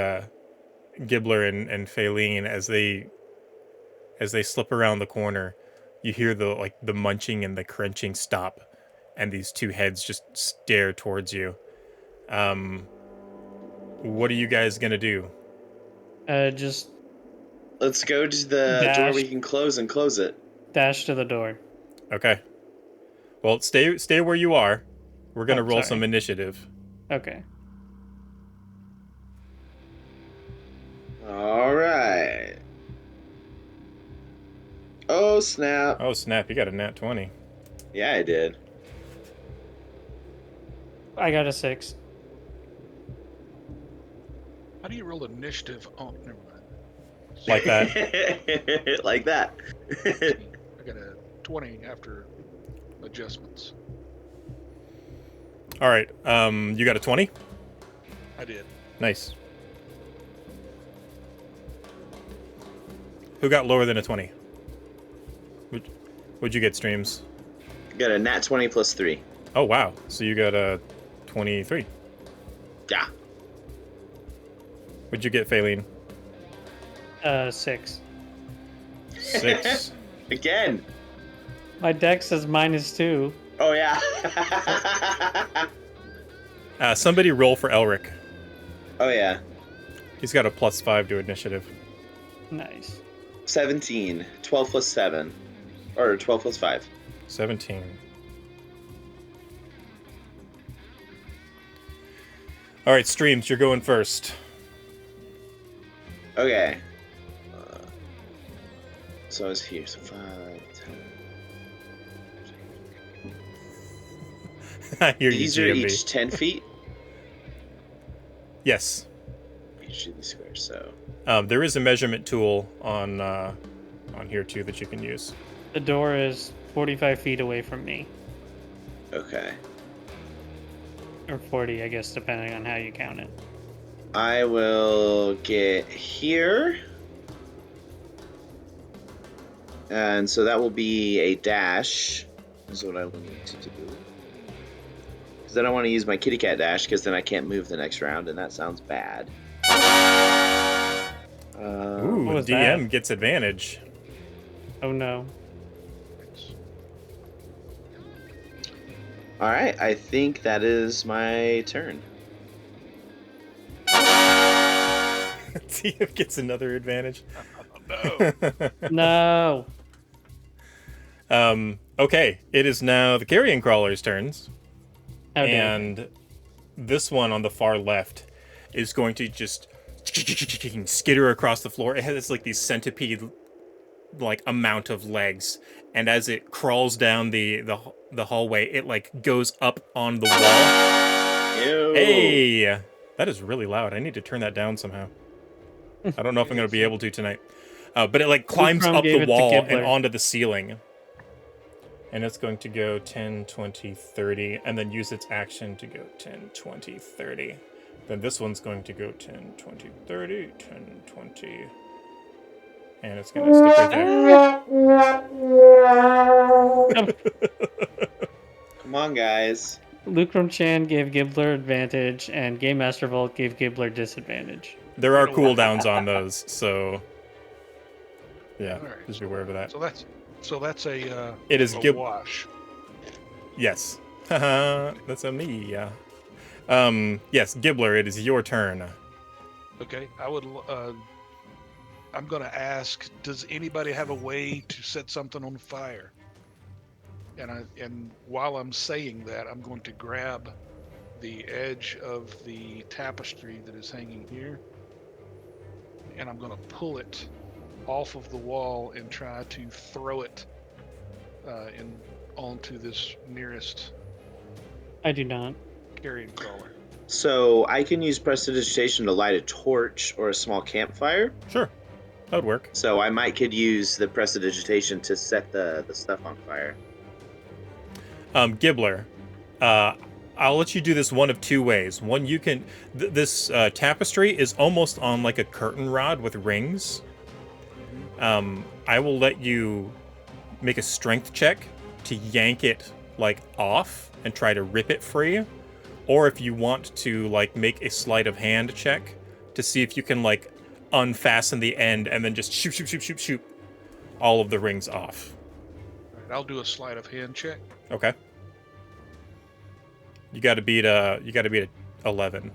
Gibbler and Faylene, as they slip around the corner, you hear the munching and the crunching stop, and these two heads just stare towards you. What are you guys gonna do? Just Let's go to the door Dash. we can close and close it. dash to the door. Okay. Well, stay where you are. We're gonna roll sorry. some initiative. Okay. Alright. Oh, snap. Oh snap! You got a nat 20. Yeah, I did. I got a 6. How do you roll initiative? Oh, never mind. Like that. Like that. I got a 20 after adjustments. All right. You got a 20. I did. Nice. Who got lower than a 20? What'd you get, Streams? Got a nat 20 plus 3. Oh wow! So you got a 23. Yeah. What'd you get, Faylene? 6. 6. Again. My dex says -2. Oh, yeah. Somebody roll for Elric. Oh, yeah. He's got a +5 to initiative. Nice. 17. 12 plus 7. Or 12 plus 5. 17. All right, Streams, you're going first. Okay. So I was here. So 5, 10. I hear you, These are GMB. each 10 feet? Yes. Each of these squares, so. There is a measurement tool on here too that you can use. The door is 45 feet away from me. Okay. Or 40, I guess, depending on how you count it. I will get here. And so that will be a dash, is what I will need to do. Because I don't want to use my kitty cat dash, because then I can't move the next round, and that sounds bad. Ooh, What was DM that? gets advantage. Oh no. Alright, I think that is my turn. DM gets another advantage. No. Okay, it is now the carrion crawler's turns. How dare you. And this one on the far left is going to just skitter across the floor. It has like these centipede like amount of legs, and as it crawls down the hallway, it like goes up on the wall. Ew. Hey, that is really loud. I need to turn that down somehow. I don't know if I'm going to be able to tonight. But it like climbs Lucrum up gave the it to wall and Gibbler. onto the ceiling. And it's going to go 10, 20, 30, and then use its action to go 10, 20, 30. Then this one's going to go 10, 20, 30, 10, 20. And it's going to stick right there. Come on, guys. Lucrum Chan gave Gibbler advantage, and Game Master Vault gave Gibbler disadvantage. There are cooldowns on those, so yeah, All right. just be aware of that. So that's a It is a wash. Yes. Haha, that's a me, yeah. Yes, Gibbler, it is your turn. Okay, I'm gonna ask, does anybody have a way to set something on fire? And while I'm saying that, I'm going to grab the edge of the tapestry that is hanging here, and I'm gonna pull it off of the wall and try to throw it onto this nearest I do not. carrion crawler. So I can use prestidigitation to light a torch or a small campfire. Sure, that would work. So I could use the prestidigitation to set the stuff on fire. Gibbler, I'll let you do this one of two ways. One, you can... this tapestry is almost on like a curtain rod with rings. I will let you make a strength check to yank it like off and try to rip it free. Or if you want to like make a sleight of hand check to see if you can like unfasten the end and then just shoot all of the rings off. All right, I'll do a sleight of hand check. Okay. You got to beat a 11.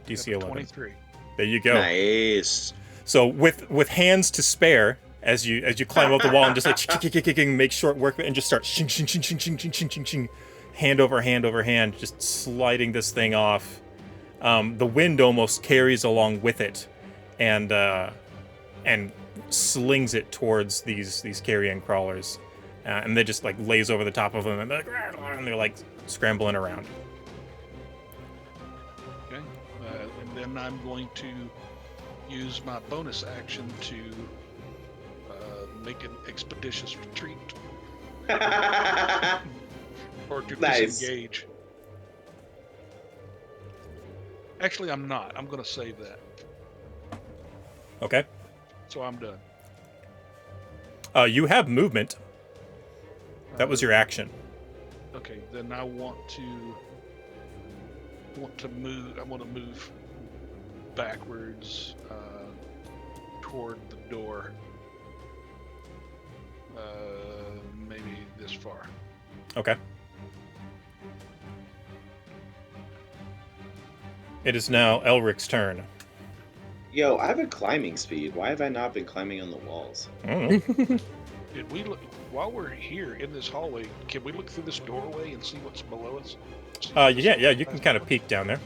DC 11. 23. There you go. Nice. So with hands to spare, as you climb up the wall and just like make short work and just start shing, hand over hand, just sliding this thing off. The wind almost carries along with it, and slings it towards these carrion crawlers, and they just like lays over the top of them, and they're like scrambling around. Okay, and then I'm going to use my bonus action to make an expeditious retreat or to Nice. disengage. Actually, I'm not. I'm going to save that. Okay. So I'm done. You have movement. That was your action. Okay, then I want to move. I want to move backwards toward the door. Maybe this far. Okay. It is now Elric's turn. Yo, I have a climbing speed. Why have I not been climbing on the walls? I don't know. Did we look while we're here in this hallway? Can we look through this doorway and see what's below us? Yeah, you can kind of peek down there.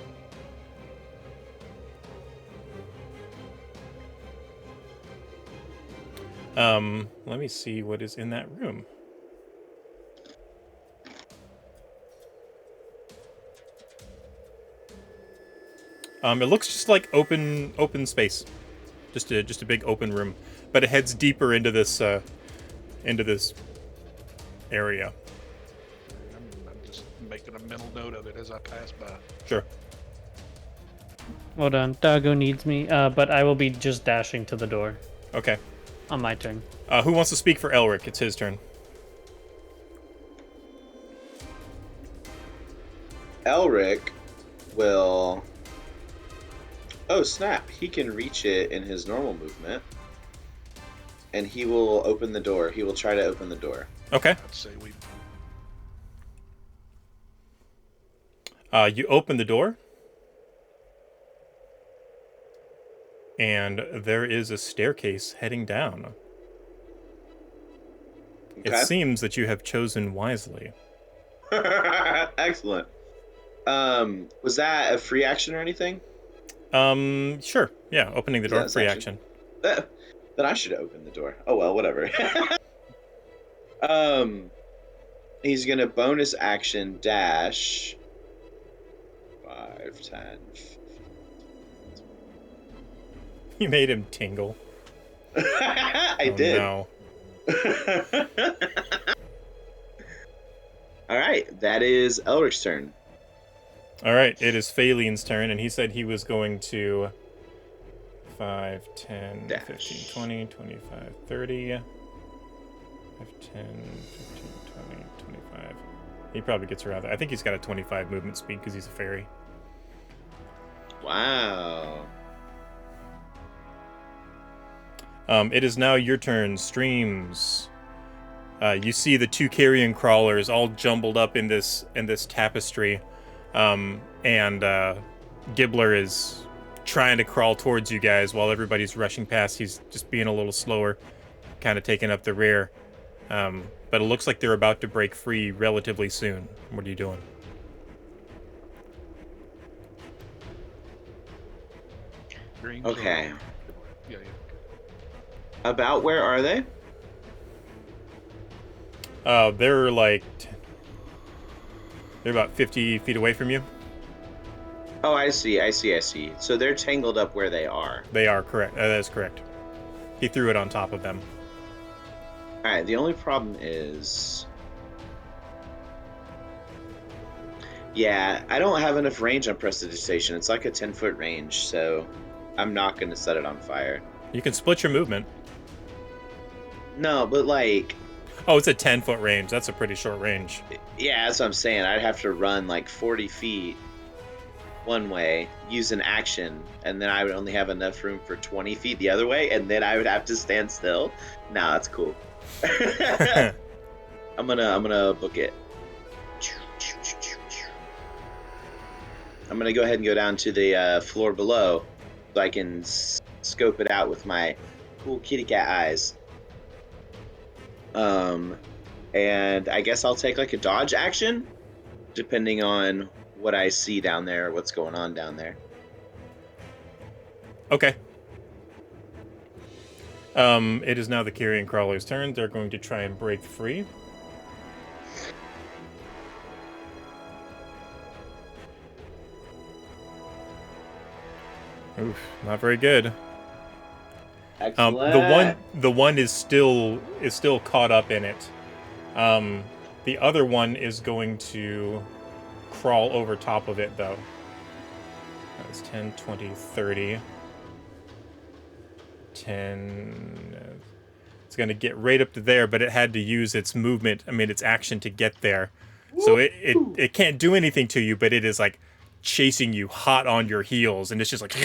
Let me see what is in that room. It looks just like open space, just a big open room, but it heads deeper into this area. I'm just making a mental note of it as I pass by. Sure. Hold on, Doggo needs me, but I will be just dashing to the door Okay. on my turn. Who wants to speak for Elric? It's his turn. Elric will... Oh, snap. He can reach it in his normal movement. And he will open the door. He will try to open the door. Okay. I'd say we. You open the door. And there is a staircase heading down. Okay. It seems that you have chosen wisely. Excellent. Was that a free action or anything? Sure. Yeah, opening the door, Yeah, free action. Then I should open the door. Oh well, whatever. He's gonna bonus action dash 5, 10. You made him tingle. I did. No. All right, that is Elric's turn. All right, it is Phalen's turn, and he said he was going to 5, 10, Dash. 15, 20, 25, 30. 5, 10, 15, 20, 25. He probably gets around that. I think he's got a 25 movement speed because he's a fairy. Wow. It is now your turn, Streams. You see the two carrion crawlers all jumbled up in this tapestry, and Gibbler is trying to crawl towards you guys while everybody's rushing past. He's just being a little slower, kind of taking up the rear. But it looks like they're about to break free relatively soon. What are you doing? Green Okay. zone. Yeah. About where are they? They're like... They're about 50 feet away from you. Oh, I see. So they're tangled up where they are. They are correct. That is correct. He threw it on top of them. All right, the only problem is... Yeah, I don't have enough range on prestidigitation. It's like a 10-foot range, so I'm not going to set it on fire. You can split your movement. No, but like... Oh, it's a 10-foot range. That's a pretty short range. Yeah, that's what I'm saying. I'd have to run like 40 feet one way, use an action, and then I would only have enough room for 20 feet the other way, and then I would have to stand still. Nah, that's cool. I'm gonna book it. I'm gonna go ahead and go down to the floor below so I can scope it out with my cool kitty cat eyes. And I guess I'll take like a dodge action, depending on what I see down there, what's going on down there. Okay. It is now the carrion crawler's turn. They're going to try and break free. Oof, not very good. Excellent. The one is still caught up in it. The other one is going to crawl over top of it, though. That's 10, 20, 30. 10. It's going to get right up to there, but it had to use its movement, its action to get there. So it can't do anything to you, but it is like chasing you hot on your heels, and it's just like,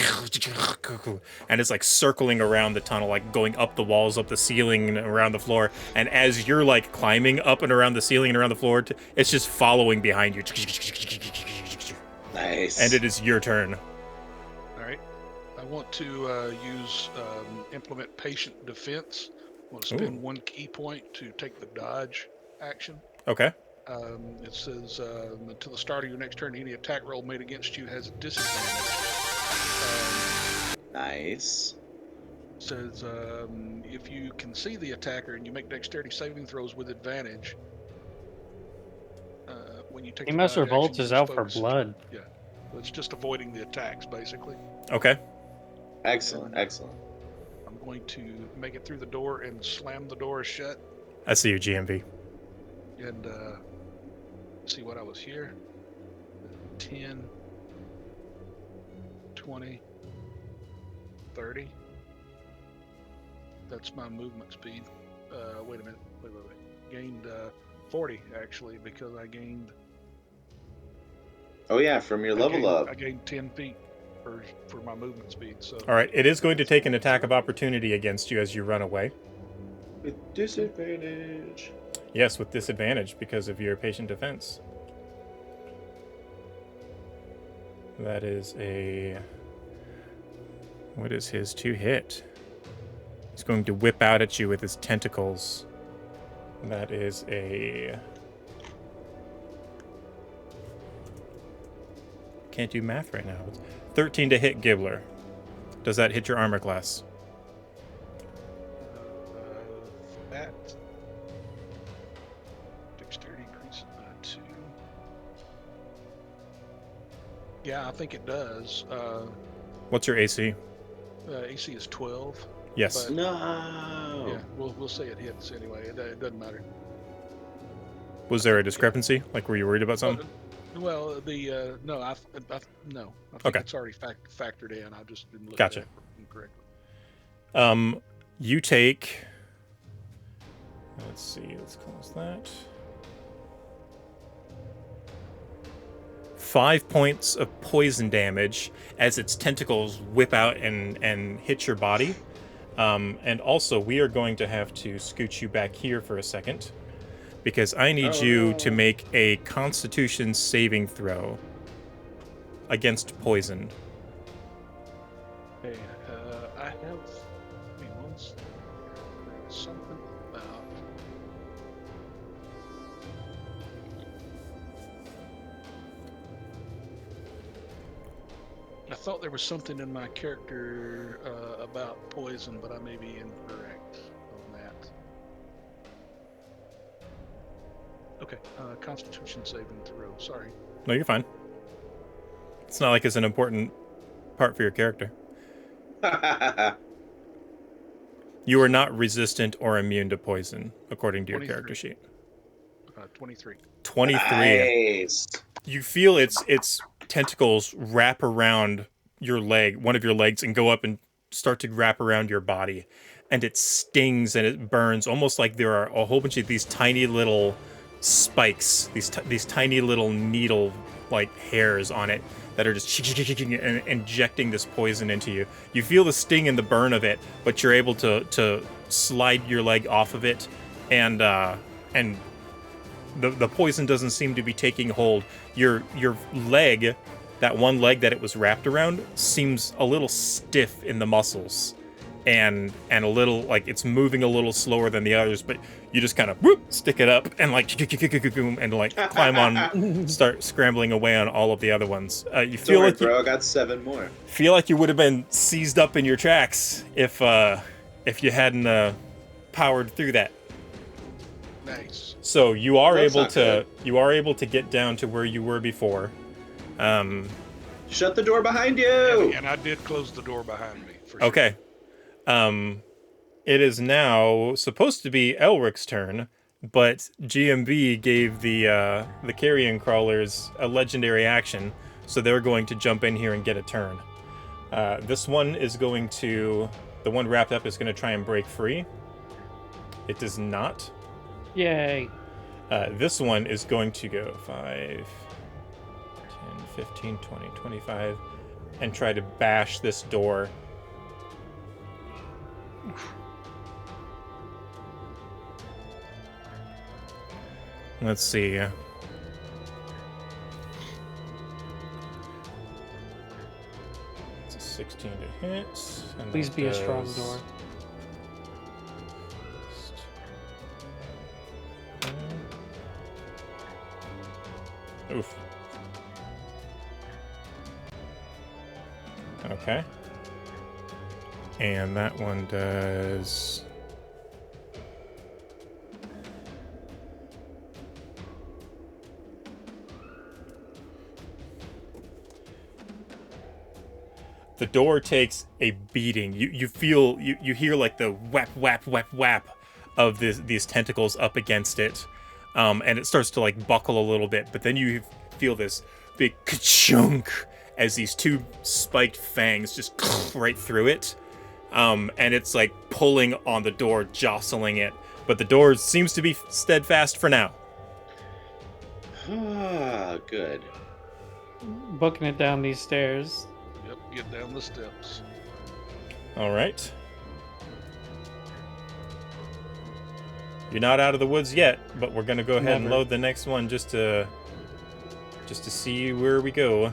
and it's like circling around the tunnel, like going up the walls, up the ceiling, and around the floor. And as you're like climbing up and around the ceiling and around the floor, it's just following behind you. Nice. And it is your turn. All right. I want to use implement patient defense. I want to spend one key point to take the dodge action. Okay. It says until the start of your next turn, any attack roll made against you has a disadvantage. Nice. It says if you can see the attacker and you make dexterity saving throws with advantage, when you take the Master dodge Bolt action, is you out just for focus- blood. Yeah, it's just avoiding the attacks basically. Okay. Excellent. I'm going to make it through the door and slam the door shut. I see your GMV. And see what I was here. 10, 20, 30. That's my movement speed. Wait a minute. Wait. Gained 40 actually because I gained. Oh yeah, from your level up. I gained 10 feet for my movement speed. So. All right, it is going to take an attack of opportunity against you as you run away. With disadvantage. Yes, with disadvantage because of your patient defense. That is a... What is his to hit? He's going to whip out at you with his tentacles. That is a... Can't do math right now. 13 to hit Gibbler. Does that hit your armor class? That dexterity increases by 2. Yeah, I think it does. What's your AC? AC is 12. Yes. But, No. Yeah, we'll say it hits anyway. It doesn't matter. Was there a discrepancy? Like, were you worried about something? Well, the no, I think Okay. it's already factored in. I just didn't look Gotcha. at it incorrectly. You take... Let's see, let's close that. 5 points of poison damage as its tentacles whip out and hit your body. And also, we are going to have to scoot you back here for a second, because I need you to make a Constitution saving throw against poison. Okay, I have. Wait, once there's something about. I thought there was something in my character about poison, but I may be incorrect on that. Okay, Constitution saving throw. Sorry. No, you're fine. It's not like it's an important part for your character. You are not resistant or immune to poison, according to your 23. character sheet. 23. 23. Nice. You feel its tentacles wrap around your leg, one of your legs, and go up and start to wrap around your body. And it stings and it burns, almost like there are a whole bunch of these tiny little spikes, these tiny little needle-like hairs on it that are just and injecting this poison into you. You feel the sting and the burn of it, but you're able to slide your leg off of it, and the poison doesn't seem to be taking hold. Your leg, that one leg that it was wrapped around, seems a little stiff in the muscles, and a little like it's moving a little slower than the others. But you just kind of stick it up and like climb on, start scrambling away on all of the other ones. You feel Don't worry, like bro, I got 7 more. feel like you would have been seized up in your tracks if you hadn't powered through that. Nice. So you are That's able not to able to get down to where you were before. Shut the door behind you. And I did close the door behind me. For sure. Okay. It is now supposed to be Elric's turn, but GMB gave the carrion crawlers a legendary action, so they're going to jump in here and get a turn. This one is going to... The one wrapped up is going to try and break free. It does not. Yay. This one is going to go 5, 10, 15, 20, 25, and try to bash this door. Let's see. It's a 16 to hit. And Please that be a strong does- door. Oof. Okay. And that one does... The door takes a beating. You feel, you hear like the whap, whap, whap, whap of these tentacles up against it. and it starts to like buckle a little bit, but then you feel this big ka-chunk as these two spiked fangs just right through it, and it's like pulling on the door, jostling it, but the door seems to be steadfast for now. Ah, good. Booking it down these stairs. Yep, get down the steps. All right. You're not out of the woods yet, but we're gonna go ahead and Never. load the next one just to see where we go.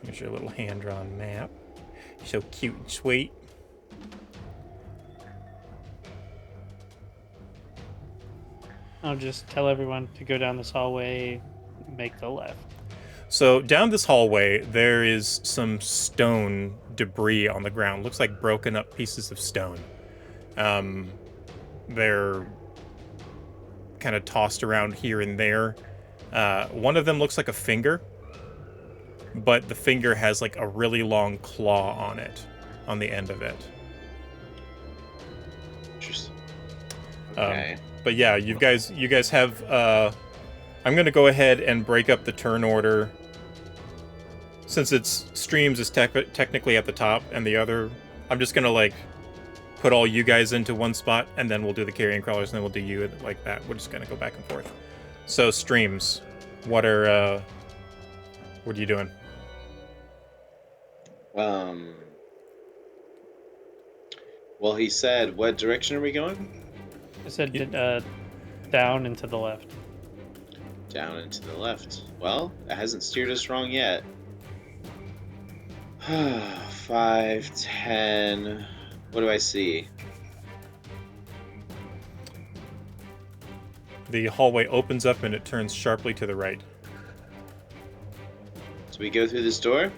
Here's your little hand-drawn map. So cute and sweet. I'll just tell everyone to go down this hallway, make the left. So down this hallway, there is some stone debris on the ground. Looks like broken up pieces of stone. They're kind of tossed around here and there. One of them looks like a finger, but the finger has like a really long claw on it, on the end of it. Interesting. Okay. But yeah, you guys have. I'm gonna go ahead and break up the turn order. Since it's streams is technically at the top, and the other, I'm just gonna like put all you guys into one spot, and then we'll do the carrion crawlers, and then we'll do you like that. We're just gonna go back and forth. So streams, what are you doing? Well, he said, what direction are we going? I said down and to the left. Down and to the left. Well, it hasn't steered us wrong yet. 5, 10. What do I see? The hallway opens up and it turns sharply to the right. So we go through this door?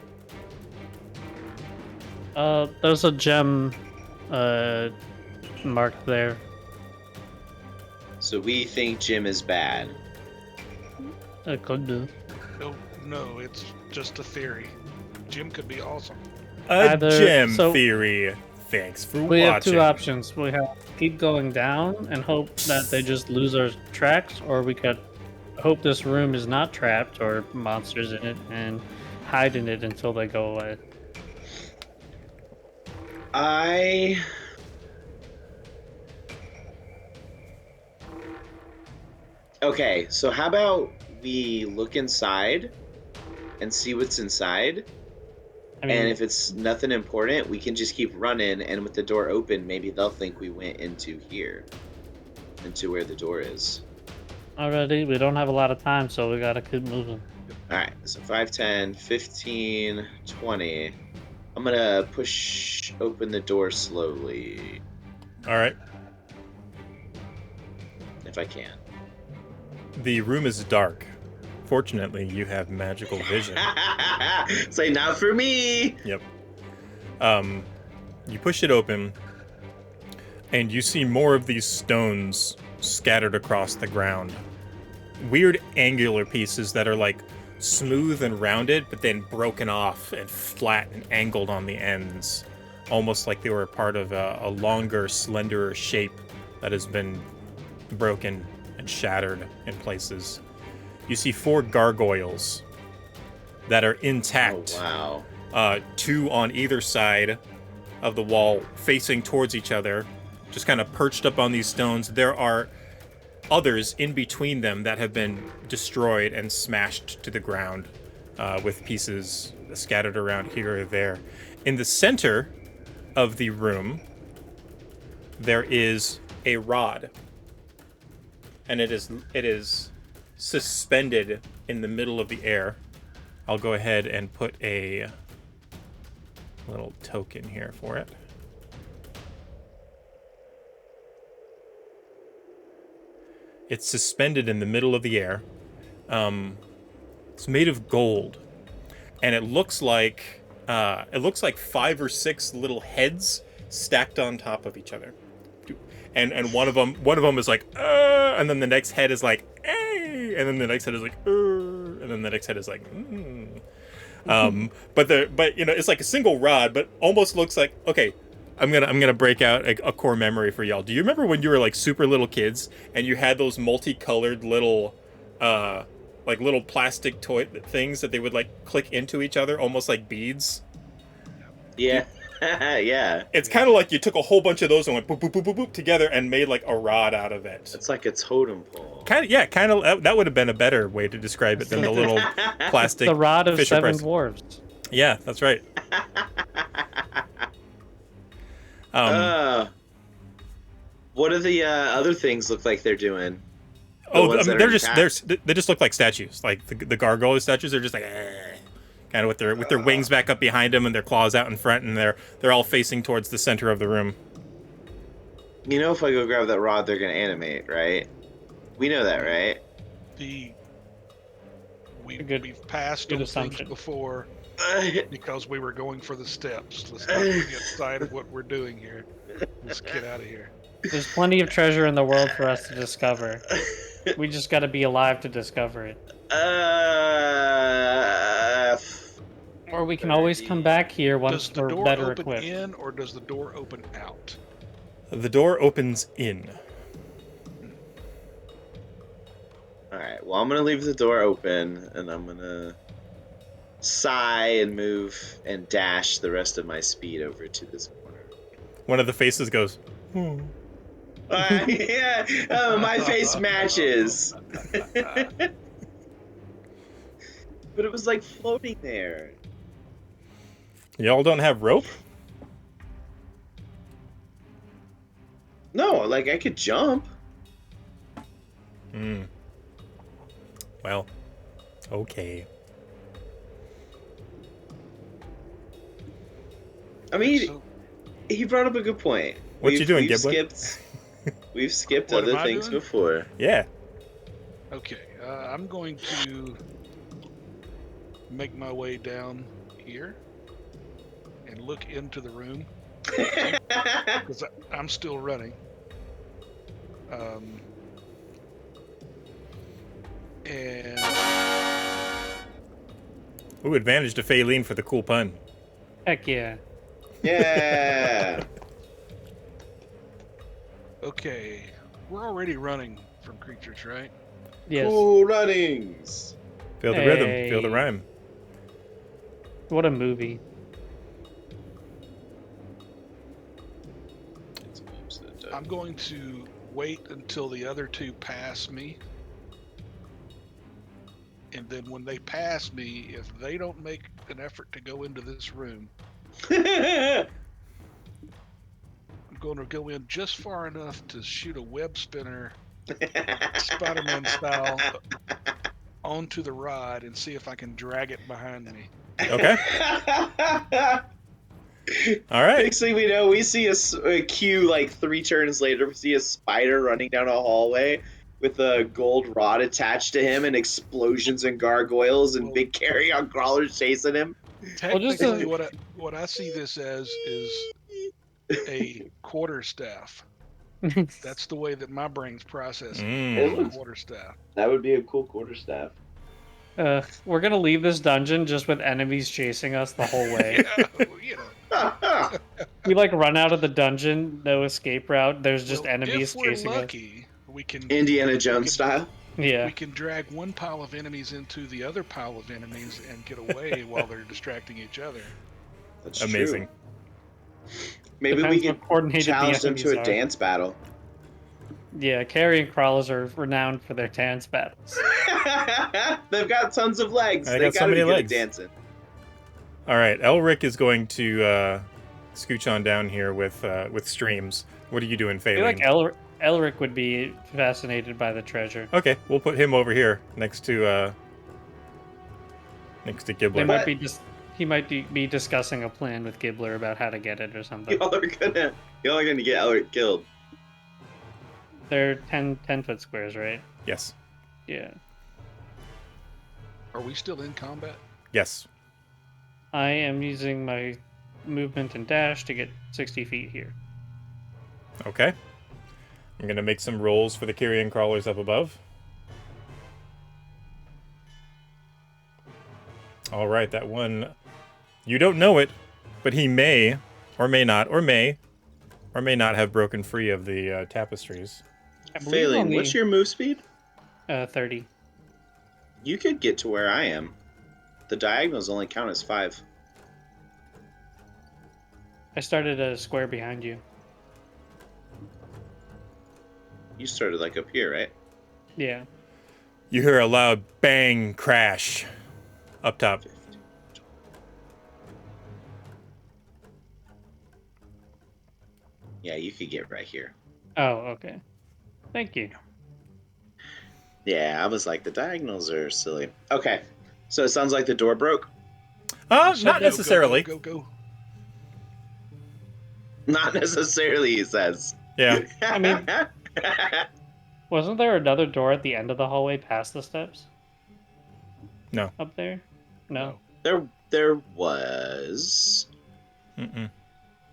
There's a gem marked there. So we think Jim is bad. It could do. No, it's just a theory. Jim could be awesome. A gem theory. Thanks for We watching. have two options. We have keep going down and hope that they just lose our tracks, or we could hope this room is not trapped or monsters in it and hide in it until they go away. Okay, so how about we look inside and see what's inside? I mean, And if it's nothing important, we can just keep running, and with the door open, maybe they'll think we went into here. Into where the door is. already, we don't have a lot of time, so we gotta keep moving. Alright, so 5, 10, 15, 20. I'm gonna push open the door slowly, All right. if I can. The room is dark. Fortunately, you have magical vision. Say, not for me! Yep. You push it open, and you see more of these stones scattered across the ground. Weird angular pieces that are like smooth and rounded, but then broken off and flat and angled on the ends. Almost like they were a part of a longer, slenderer shape that has been broken and shattered in places. You see 4 gargoyles that are intact. Oh, wow. 2 on either side of the wall, facing towards each other, just kind of perched up on these stones. There are others in between them that have been destroyed and smashed to the ground, with pieces scattered around here or there. In the center of the room, there is a rod, and it is suspended in the middle of the air. I'll go ahead and put a little token here for it. It's suspended in the middle of the air. It's made of gold, and it looks like it looks like 5 or 6 little heads stacked on top of each other. And one of them is like, and then the next head is like, and then the next head is like, and then the next head is like, but it's like a single rod, but almost looks like, okay, I'm gonna break out a core memory for y'all. Do you remember when you were like super little kids and you had those multicolored little, like little plastic toy things that they would like click into each other, almost like beads? Yeah. Yeah. It's kind of like you took a whole bunch of those and went boop boop boop boop boop together and made like a rod out of it. It's like a totem pole. Kind of. That would have been a better way to describe it than the little plastic. The rod of Fisher 7 Price. dwarves. Yeah, that's right. What do the other things look like they're doing? They just look like statues. Like the gargoyle statues are just like kind of with their wings back up behind them and their claws out in front, and they're all facing towards the center of the room. You know, if I go grab that rod, they're gonna animate, right? We know that, right? We've passed those things before because we were going for the steps. Let's not get sight of what we're doing here. Let's get out of here. There's plenty of treasure in the world for us to discover. We just got to be alive to discover it. Or we can always come back here once we're better equipped. Does the door open in or does the door open out? The door opens in. Alright, well, I'm going to leave the door open, and I'm going to sigh and move and dash the rest of my speed over to this corner. One of the faces goes, yeah, my face matches. But it was like floating there. Y'all don't have rope? No, like I could jump. Well, okay. I mean, he brought up a good point. What you doing, Gibbler? We've skipped other things before. Yeah. Okay, I'm going to make my way down here and look into the room because I'm still running. And Ooh, advantage to Faylene for the cool pun. Heck yeah. Yeah. Okay, we're already running from creatures, right? Yes. Cool runnings. Feel the rhythm, feel the rhyme. What a movie. I'm going to wait until the other two pass me. And then when they pass me, if they don't make an effort to go into this room, I'm going to go in just far enough to shoot a web spinner, Spider-Man style, onto the rod and see if I can drag it behind me. Okay. All right. Next thing we know, we see a cue like 3 turns later. We see a spider running down a hallway with a gold rod attached to him and explosions and gargoyles and big carry-on crawlers chasing him. Technically, what I see this as is a quarterstaff. That's the way that my brain's processing. Quarterstaff. That would be a cool quarterstaff. We're gonna leave this dungeon just with enemies chasing us the whole way. We like run out of the dungeon, no escape route. There's just enemies chasing us. We can Indiana Jones style. Yeah. We can drag one pile of enemies into the other pile of enemies and get away while they're distracting each other. That's amazing. True. Maybe we can challenge them to a dance battle. Yeah, carrion crawlers are renowned for their dance battles. They've got tons of legs. They got so many good at legs. dancing. All right, Elric is going to scooch on down here with streams. What are you doing, Faylene? I feel like Elric would be fascinated by the treasure. Okay, we'll put him over here next to Gibbler. He might be discussing a plan with Gibbler about how to get it or something. Y'all are gonna get Elric killed. They're 10-foot squares, right? Yes. Yeah. Are we still in combat? Yes. I am using my movement and dash to get 60 feet here. Okay. I'm going to make some rolls for the carrion crawlers up above. All right, that one. You don't know it, but he may, or may not, or may not have broken free of the tapestries. I believe Failing, only what's your move speed? 30. You could get to where I am. The diagonals only count as 5. I started a square behind you. You started like up here, right? Yeah. You hear a loud bang crash up top. 15. Yeah, you could get right here. Oh, okay. Thank you. Yeah, I was like, the diagonals are silly. Okay, so it sounds like the door broke. Not Go, necessarily. Go. Not necessarily, he says. Yeah. I mean, wasn't there another door at the end of the hallway past the steps? No. Up there? No. There was. Mm-mm.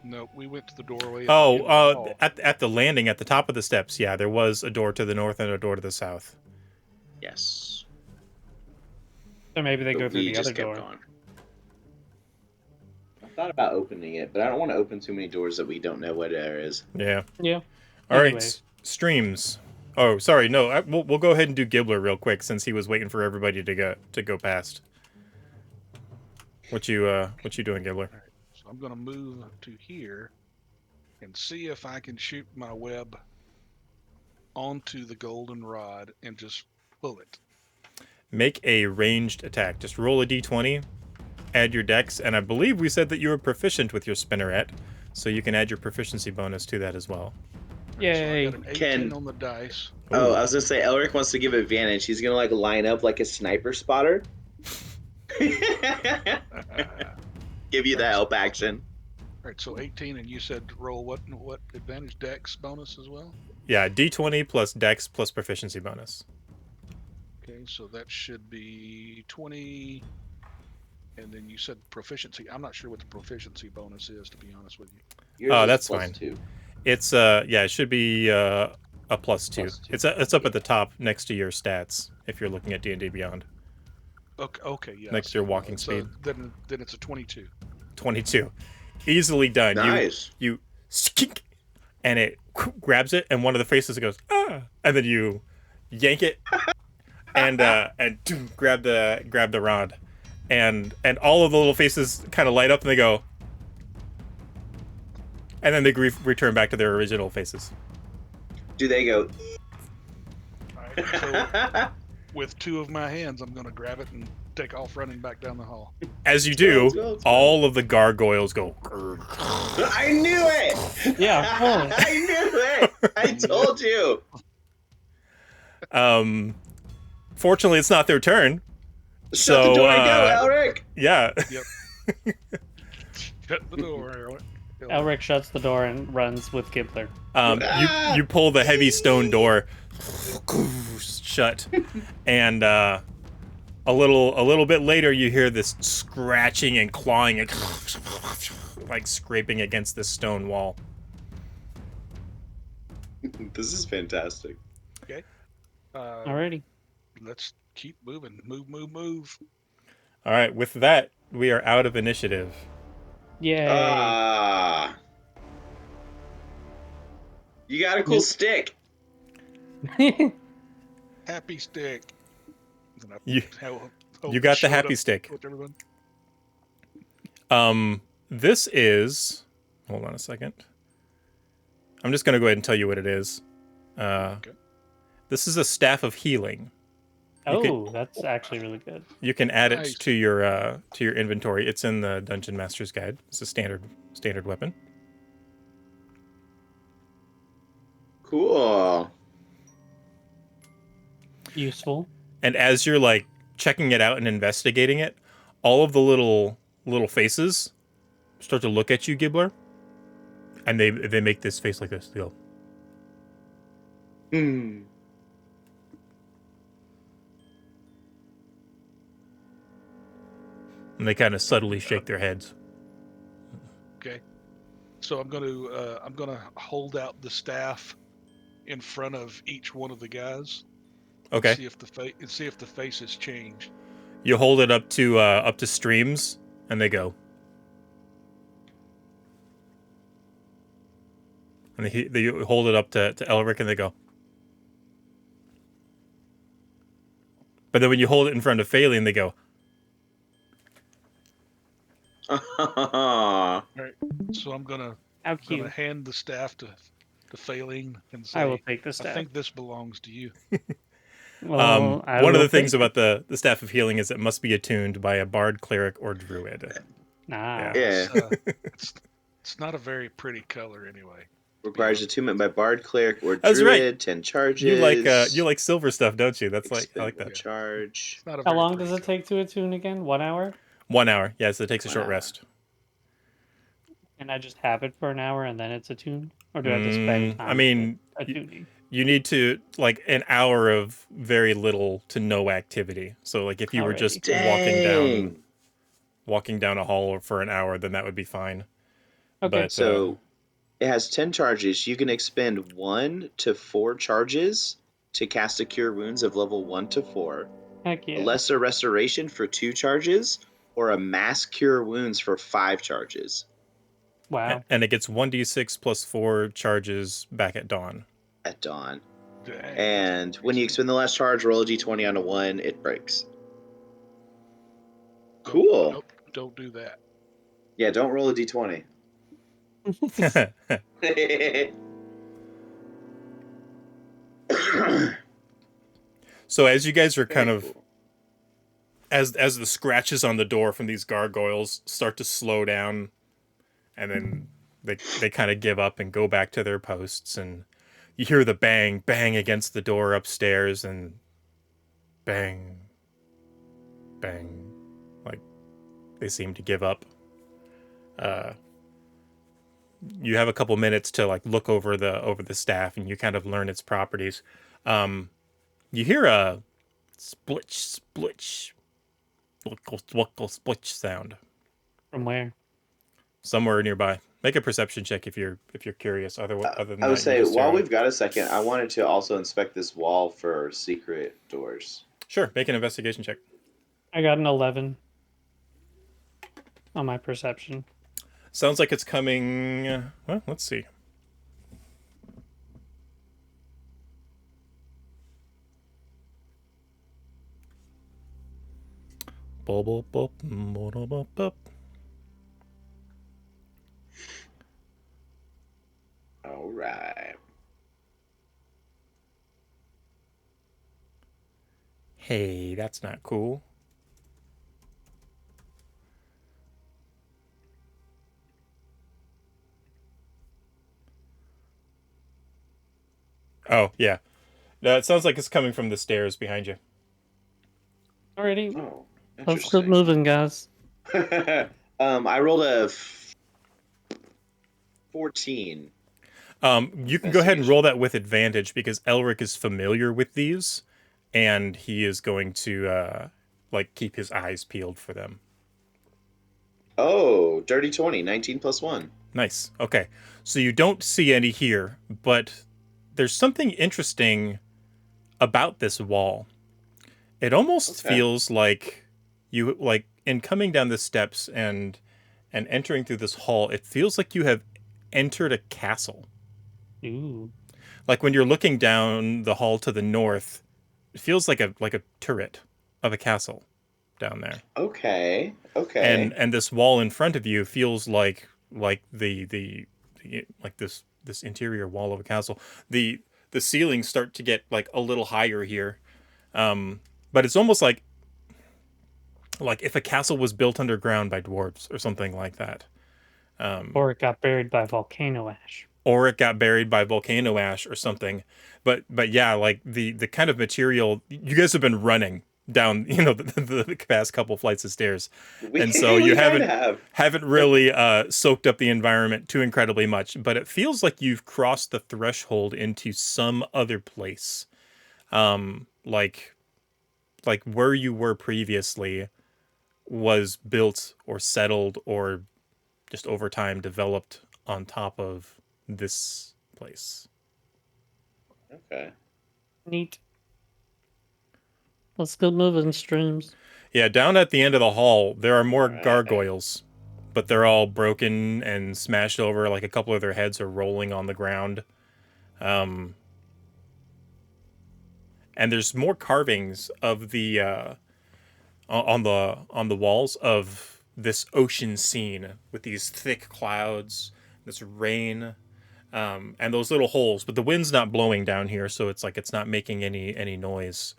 No, we went to the doorway. At the landing at the top of the steps, yeah, there was a door to the north and a door to the south. Yes. So maybe they But go through we the just other kept door. going. I thought about opening it, but I don't want to open too many doors that we don't know what there is. Yeah. Yeah. All right, Anyways. streams. Oh, sorry, no, we'll go ahead and do Gibbler real quick since he was waiting for everybody to go past. What you doing, Gibbler? So I'm going to move to here and see if I can shoot my web onto the golden rod and just pull it. Make a ranged attack. Just roll a d20, add your dex, and I believe we said that you were proficient with your spinneret, so you can add your proficiency bonus to that as well. Yay. So I got an 18 on the dice. Oh, I was gonna say Elric wants to give advantage. He's gonna like line up like a sniper spotter. Give you the help action. All right, so 18, and you said roll what advantage dex bonus as well? Yeah, d20 plus dex plus proficiency bonus. Okay, so that should be 20. And then you said proficiency. I'm not sure what the proficiency bonus is, to be honest with you. Yours Oh, is that's plus fine. 2. It's it should be a +2. Plus 2. It's up at the top next to your stats if you're looking at D&D Beyond. Okay, yeah. Next to your walking speed. Then it's a 22. 22. Easily done. Nice. You skink, and it grabs it, and one of the faces goes, ah, and then you yank it, and grab the rod, and all of the little faces kind of light up, and they go, and then they return back to their original faces. Do they go? All right, so with 2 of my hands, I'm going to grab it and take off running back down the hall. As you do, Let's go. all of the gargoyles go. I knew it. Yeah. Oh. I knew it. I told you. Fortunately, it's not their turn. Shut the door and go, Elric. Yeah. Yep. Shut the door, Elric. Elric shuts the door and runs with Gibbler. You pull the heavy stone door shut, and a little bit later you hear this scratching and clawing and like scraping against this stone wall. This is fantastic. Okay. Alrighty. Let's keep moving. Move. All right, with that, we are out of initiative. Yay. Ah. You got a cool stick. Happy stick. You got the happy stick. This is. Hold on a second. I'm just gonna go ahead and tell you what it is. Okay. This is a staff of healing. Oh, that's actually really good. You can add Nice. it to your inventory. It's in the Dungeon Master's Guide. It's a standard weapon. Cool. Useful. And as you're like checking it out and investigating it, all of the little faces start to look at you, Gibbler, and they make this face like this. They go, Hmm. And they kind of subtly shake their heads. Okay. So I'm gonna hold out the staff in front of each one of the guys. Okay. And see if the faces change. You hold it up to streams, and they go. And they hold it up to Elric, and they go. But then when you hold it in front of Phaelin, they go. All right. So I'm gonna How cute. hand the staff to Phaelin and say, I will take the staff. I think this belongs to you. Well, One of the things about the Staff of Healing is it must be attuned by a bard, cleric, or druid. Nah. Yeah. It's not a very pretty color anyway. Requires attunement by bard, cleric, or That's druid. right. 10 charges. You like silver stuff, don't you? That's I like that. Charge. It's not a How very long pretty does it take to attune again? 1 hour? 1 hour. Yeah, so it takes a 1 short hour. rest. And I just have it for an hour and then it's attuned? Or do I have to spend time I mean, attuning? you need to like an hour of very little to no activity. So like if you were just Dang. walking down a hall for an hour, then that would be fine. Okay. But, So it has 10 charges. You can expend 1 to 4 charges to cast a Cure Wounds of level 1 to 4. Heck yeah. A Lesser Restoration for 2 charges, or a Mass Cure Wounds for 5 charges. Wow. and it gets 1d6 plus 4 charges back at dawn. At dawn. Dang, And when you expend the last charge, roll a d20 on a 1, it breaks. Cool. Nope, don't do that. Yeah, don't roll a d20. So as you guys are kind Very of cool. as the scratches on the door from these gargoyles start to slow down, and then they kind of give up and go back to their posts, and you hear the bang against the door upstairs, and bang, like they seem to give up. You have a couple minutes to like look over the staff, and you kind of learn its properties. You hear a splitch, splitch sound From where? somewhere nearby. Make a perception check if you're curious. Other than I that, would say, you just while hear we've got a second, I wanted to also inspect this wall for secret doors. sure, make an investigation check. I got an 11 on my perception. Sounds like it's coming. Well, let's see. All right. Hey, that's not cool. Oh, yeah. No, it sounds like it's coming from the stairs behind you. Alrighty. Oh, Let's keep interesting. moving, guys. I rolled a 14. You can go ahead and roll that with advantage because Elric is familiar with these, and he is going to like keep his eyes peeled for them. Oh, dirty 20, 19 plus 1. Nice. Okay. So you don't see any here, but there's something interesting about this wall. It almost feels like you like in coming down the steps and entering through this hall, it feels like you have entered a castle. Ooh. Like when you're looking down the hall to the north, it feels like a turret of a castle down there. Okay. Okay. And this wall in front of you feels like the like this interior wall of a castle. The ceilings start to get like a little higher here. But it's almost like if a castle was built underground by dwarves or something like that. Or it got buried by volcano ash. Or it got buried by volcano ash or something. But yeah, like the kind of material you guys have been running down, the past couple flights of stairs, and so you haven't really soaked up the environment too incredibly much. But it feels like you've crossed the threshold into some other place, like where you were previously was built or settled or just over time developed on top of this place. Okay. Neat. Let's go moving, streams. Yeah, down at the end of the hall, there are more Alright. gargoyles, but they're all broken and smashed over. Like a couple of their heads are rolling on the ground. And there's more carvings of the on the walls of this ocean scene with these thick clouds, this rain, and those little holes. But the wind's not blowing down here, so it's like it's not making any noise.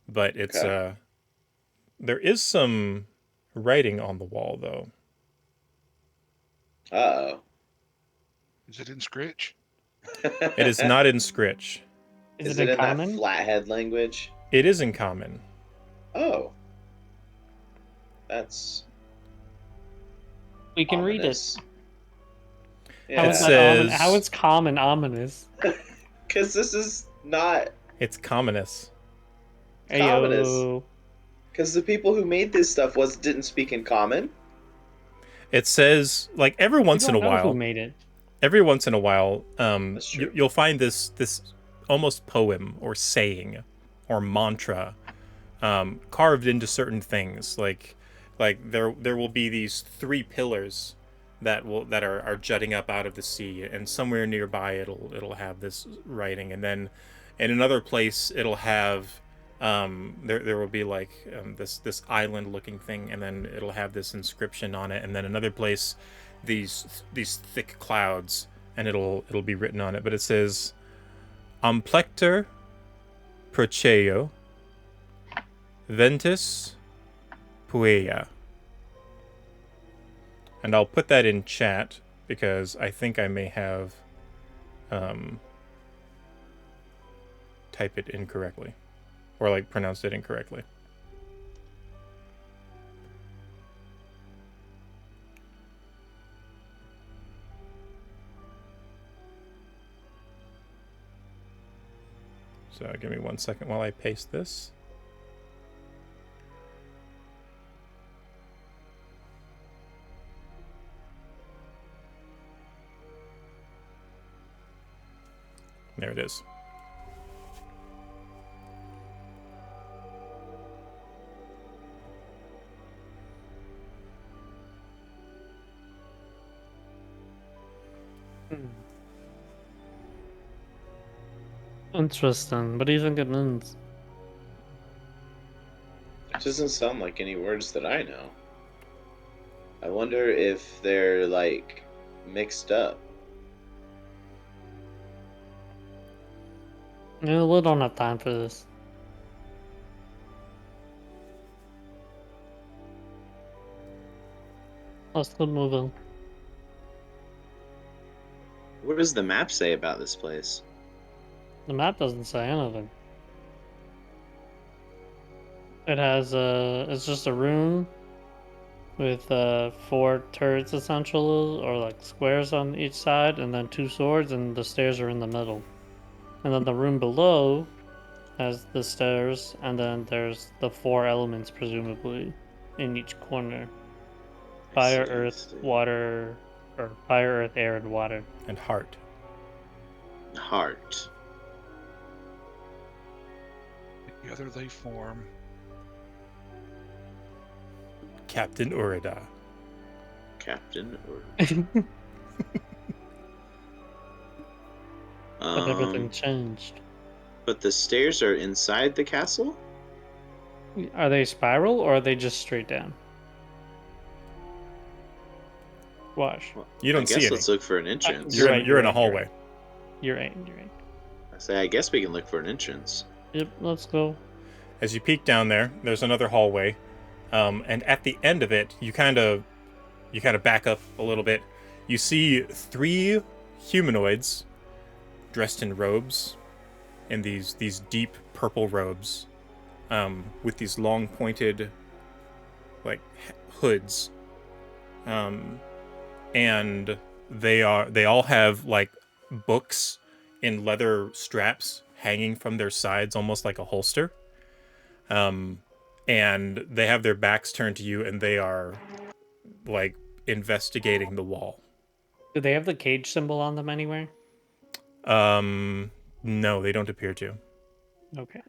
But it's Okay. there is some writing on the wall though. Uh-oh. Is it in Scritch? It is not in Scritch. Is it it in in that common? flathead language? It is in Common. Oh. That's We can read it. ominous. How It is Yeah, that says- how is common ominous? because this is not. It's commonest. Ominous. Ayo. Because the people who made this stuff didn't speak in common. It says like every We once in a don't know while. who made it. Every once in a while, That's true. you'll find this almost poem or saying or mantra carved into certain things. Like there will be these 3 pillars that are jutting up out of the sea, and somewhere nearby it'll have this writing, and then in another place it'll have there will be like this island looking thing, and then it'll have this inscription on it, and then another place these thick clouds, and it'll be written on it, but it says Amplector Proceo Ventus Puella. And I'll put that in chat because I think I may have typed it incorrectly or like pronounced it incorrectly. So give me 1 second while I paste this. There it is. Interesting. What do you think it means? It doesn't sound like any words that I know. I wonder if they're like mixed up. No, we don't have time for this. Let's keep moving. What does the map say about this place? The map doesn't say anything. It has it's just a room with 4 turrets essentially, or like squares on each side, and then 2 swords, and the stairs are in the middle. And then the room below has the stairs, and then there's the 4 elements presumably in each corner. Fire, I see, earth, I see. water, or fire, earth, air, and water. And heart. Heart. Together they form. Captain Uredah. Captain or But everything changed. But the stairs are inside the castle? Are they spiral or are they just straight down? Watch. Well, You don't I see guess any. let's look for an entrance. You're You're, right, you're in a you're hallway. You're right. I say I guess we can look for an entrance. Yep, let's go. As you peek down there, there's another hallway, and at the end of it, you kind of back up a little bit. You see 3 humanoids dressed in robes, in these deep purple robes, with these long pointed like hoods, and they all have like books in leather straps hanging from their sides, almost like a holster. and they have their backs turned to you, and they are like investigating the wall. Do they have the cage symbol on them anywhere? No, they don't appear to. Okay.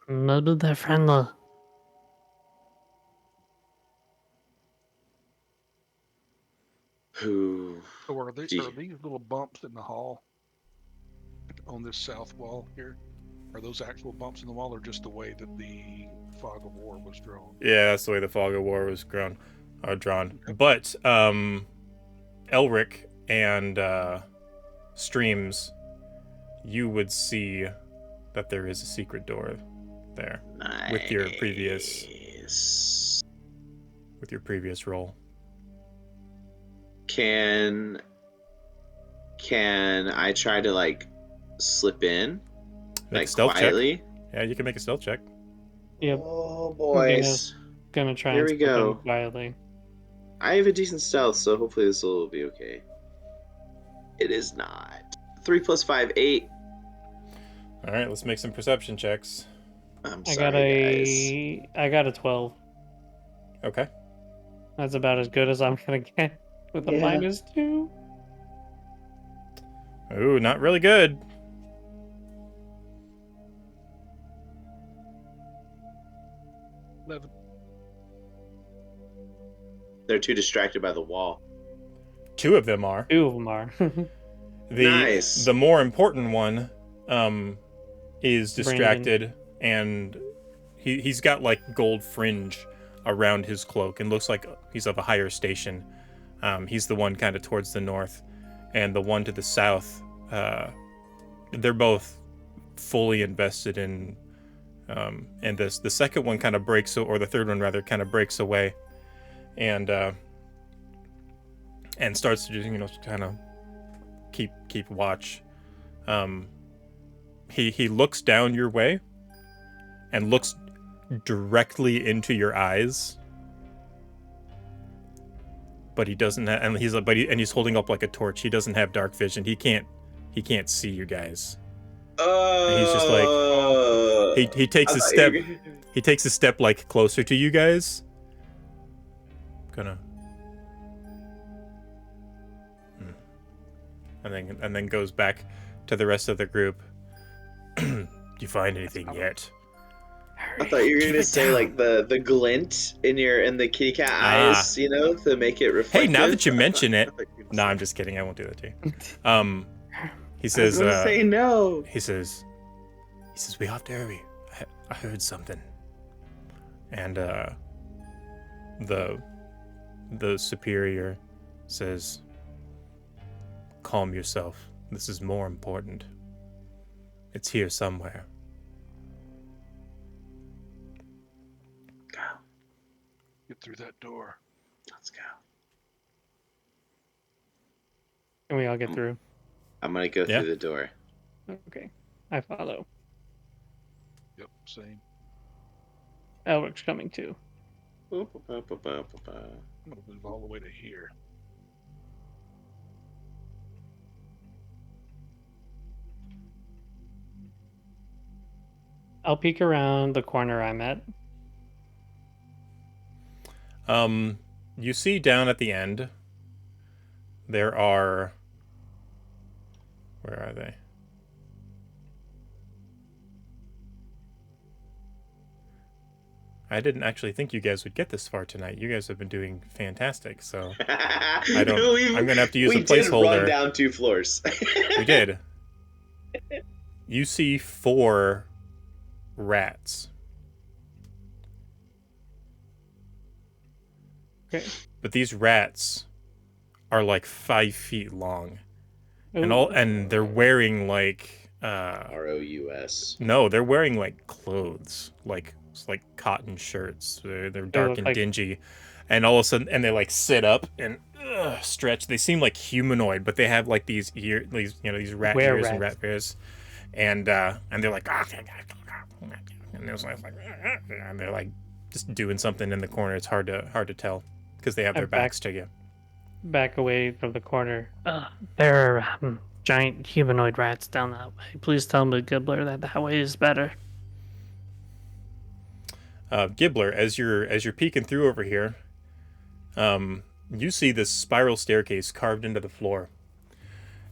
Maybe they're friendly. Who? So are these Gee. little bumps in the hall on this south wall here? Are those actual bumps in the wall, or just the way that the fog of war was drawn? Yeah, that's the way the fog of war was drawn. But Elric and Streams, you would see that there is a secret door there Nice. with your previous roll. Can I try to like slip in, Make a like stealth quietly? check. Yeah, you can make a stealth check. Yep. Oh boys, Gonna try Here and we slip in go. quietly. I have a decent stealth, so hopefully this will be okay. It is not. 3 + 5, 8. All right, let's make some perception checks. I'm I sorry, got a 12. Okay. That's about as good as I'm gonna get with a Yeah. -2. Ooh, not really good. guys. They're too distracted by the wall. 2 of them are. 2 of them are. Nice. The more important one is distracted, and he's got like gold fringe around his cloak and looks like he's of a higher station. He's the one kind of towards the north, and the one to the south, they're both fully invested in this. The second one kind of breaks, or the third one rather, kind of breaks away, and starts to just kind of keep watch. He looks down your way and looks directly into your eyes, but he doesn't have, and he's holding up like a torch. He doesn't have dark vision. He can't see you guys. And he's just like he takes a step. He takes a step like closer to you guys. And then goes back to the rest of the group. Do you find anything yet? I thought you were gonna say like the glint in the kitty cat eyes, to make it reflective. Hey, now that you mention it, no, I'm just kidding. I won't do that to you. He says, say no. He says, we have to hurry. I heard something. And the superior says, calm yourself. This is more important. It's here somewhere. Go. Get through that door. Let's go. Can we all get through? I'm gonna go through the door. Okay. I follow. Yep, same. Elric's coming too. I'm gonna move all the way to here. I'll peek around the corner I'm at. You see down at the end, there are... Where are they? I didn't actually think you guys would get this far tonight. You guys have been doing fantastic, so I'm gonna have to use a placeholder. We did run down 2 floors. We did. You see 4 rats. Okay. But these rats are like 5 feet long, Ooh. and they're wearing like ROUS. No, they're wearing like clothes, like cotton shirts. They're dark and dingy, and all of a sudden, and they like sit up and stretch. They seem like humanoid, but they have like these rat ears and rat ears, and they're like, and they're like just doing something in the corner. It's hard to tell because they have their backs to you. Back away from the corner. There are giant humanoid rats down that way. Please tell me, Gibbler, that way is better. Gibbler, as you're peeking through over here, you see this spiral staircase carved into the floor.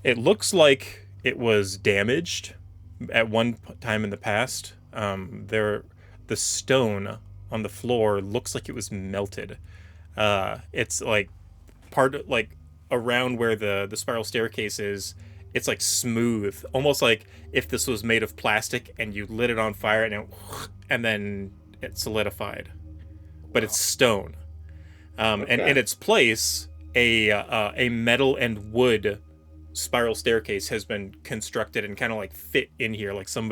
It looks like it was damaged at one time in the past. The stone on the floor looks like it was melted. It's like around where the spiral staircase is. It's like smooth, almost like if this was made of plastic and you lit it on fire and then it solidified. But it's stone. And in its place, a metal and wood spiral staircase has been constructed and kind of like fit in here, like some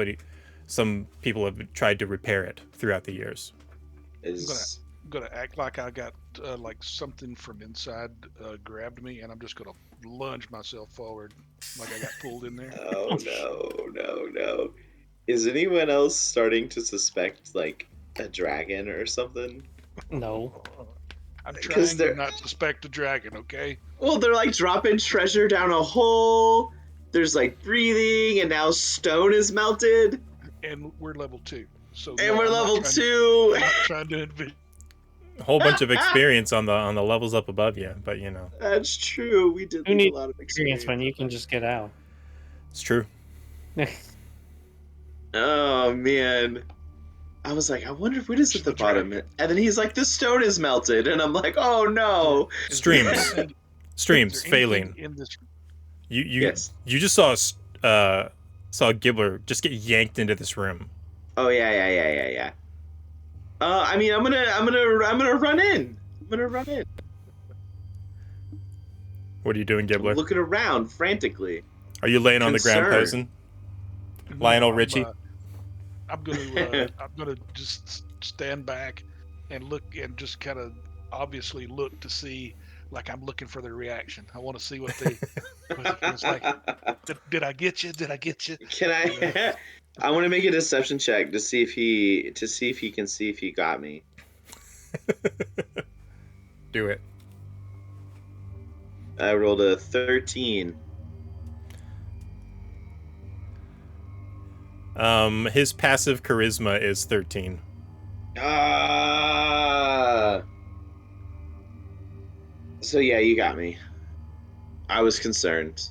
people have tried to repair it throughout the years. I'm gonna act like I got like something from inside grabbed me, and I'm just gonna lunge myself forward like I got pulled in there. Oh no. Is anyone else starting to suspect like a dragon or something? No. I'm trying to not suspect a dragon, okay? Well, they're like dropping treasure down a hole. There's like breathing, and now stone is melted. And we're level 2. And we're level 2. I'm not trying to envision. A whole bunch of experience on the levels up above you, but you know. That's true. We did lose a lot of experience when you can just get out. It's true. Oh man. I was like, I wonder what is at the bottom. And then he's like, the stone is melted. And I'm like, oh no. Streams, Phaline. You just saw Gibbler just get yanked into this room. Oh yeah. I mean, I'm gonna run in. What are you doing, Gibbler? I'm looking around frantically. Are you laying on the ground posing? Lionel Richie? I'm gonna just stand back and look and just kind of obviously look to see, like I'm looking for their reaction. I want to see what they. It's like, did I get you? Did I get you? Can I? I want to make a deception check to see if he can see if he got me. Do it. I rolled a 13. His passive charisma is 13. So yeah, you got me. I was concerned.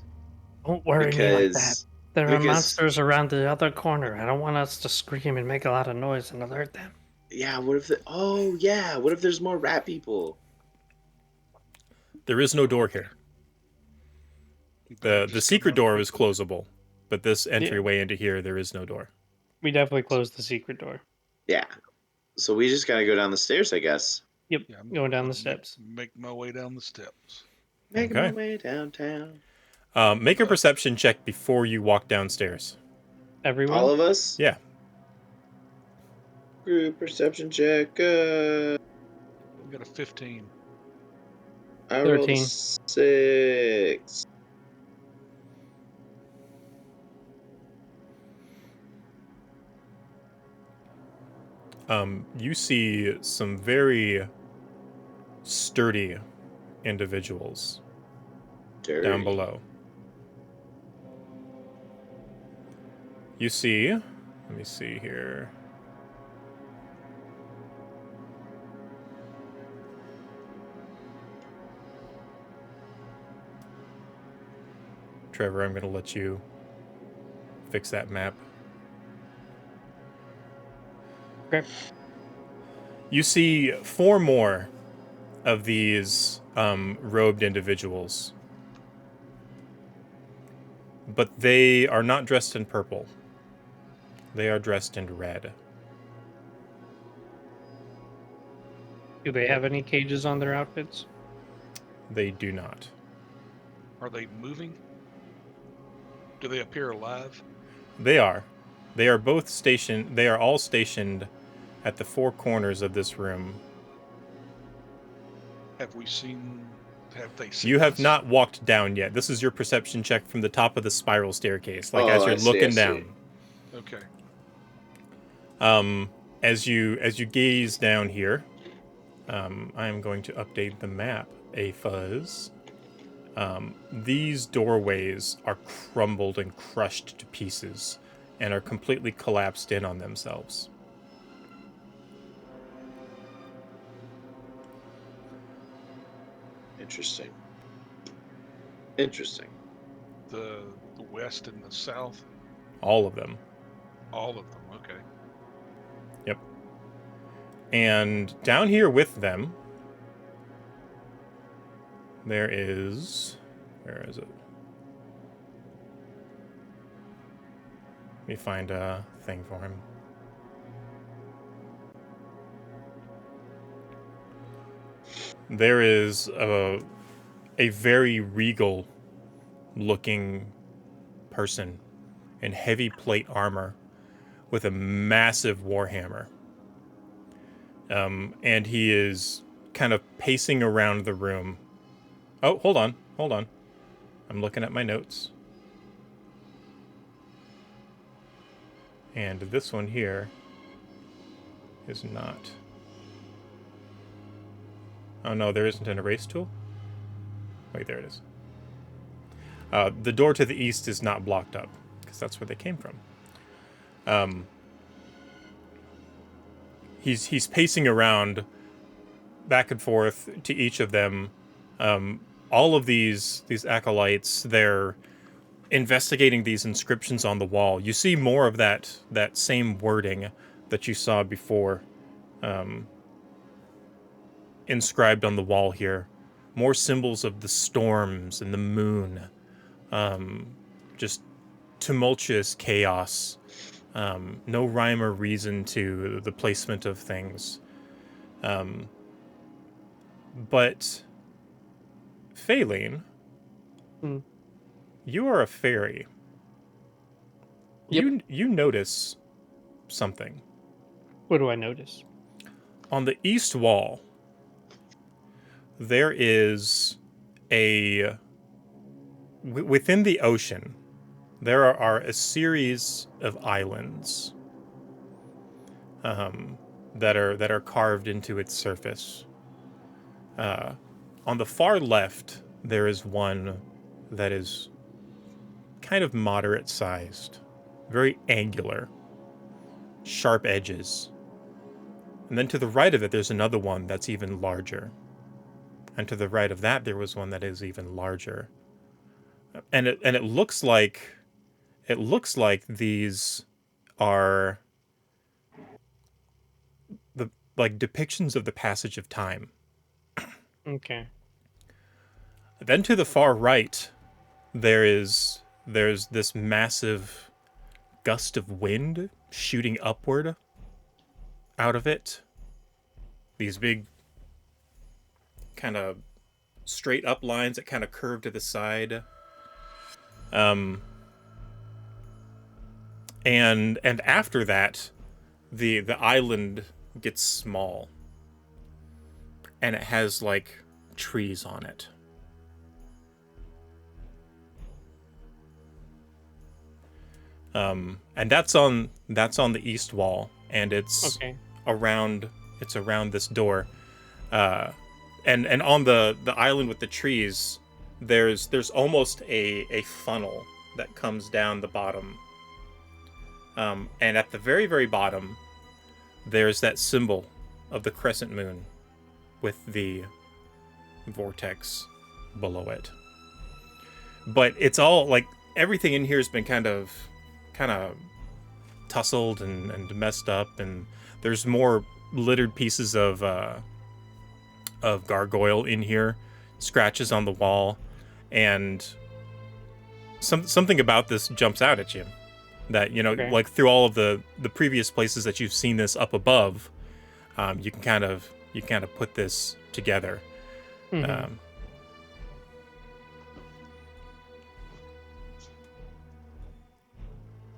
Don't worry me like that. There are monsters around the other corner. I don't want us to scream and make a lot of noise and alert them. Yeah, what if what if there's more rat people? There is no door here. The secret door is closable, but this entryway into here, there is no door. We definitely closed the secret door. Yeah. So we just gotta go down the stairs, I guess. Yep, yeah, going down the steps. Make my way down the steps. Making my way downtown. Make a perception check before you walk downstairs. Everyone? All of us? Yeah. Group perception check. We got a 15. I rolled a 6. You see some very sturdy individuals down below. You see, let me see here. Trevor, I'm going to let you fix that map. Okay. You see 4 more of these robed individuals, but they are not dressed in purple. They are dressed in red. Do they have any cages on their outfits? They do not. Are they moving? Do they appear alive? They are. They are both stationed. They are all stationed at the 4 corners of this room. Have they seen You have us? not walked down yet. This is your perception check from the top of the spiral staircase, as you're looking down. Okay. As you gaze down here, I am going to update the map a fuzz. These doorways are crumbled and crushed to pieces and are completely collapsed in on themselves. Interesting. Interesting. The west and the south, All of them. all of them. Okay. Yep. And down here with them, there is... Where is it? Let me find a thing for him. There is a very regal looking person in heavy plate armor with a massive warhammer. And he is kind of pacing around the room. Oh, hold on. I'm looking at my notes. And this one here is not. Oh no, there isn't an erase tool? Wait, there it is. The door to the east is not blocked up, because that's where they came from. He's pacing around back and forth to each of them. All of these acolytes, they're investigating these inscriptions on the wall. You see more of that same wording that you saw before inscribed on the wall here. More symbols of the storms and the moon. Just tumultuous chaos. No rhyme or reason to the placement of things. But Faylene, you are a fairy. Yep. You notice something. What do I notice? On the east wall, there is within the ocean, there are a series of islands that are carved into its surface. On the far left, there is one that is kind of moderate sized, very angular, sharp edges. And then to the right of it, there's another one that's even larger. And to the right of that, there was one that is even larger. And it looks like these are the depictions of the passage of time. Okay. Then to the far right, there's this massive gust of wind shooting upward out of it. These big kind of straight up lines that kind of curve to the side. And after that, the island gets small. And it has like trees on it. And that's on the east wall, and it's around this door. And on the island with the trees, there's almost a funnel that comes down the bottom. And at the very, very bottom, there's that symbol of the crescent moon with the vortex below it. But it's all like everything in here has been kind of tussled and messed up, and there's more littered pieces of gargoyle in here, scratches on the wall, and something about this jumps out at you. That, you know, like through all of the previous places that you've seen this up above, you can kind of put this together. Mm-hmm.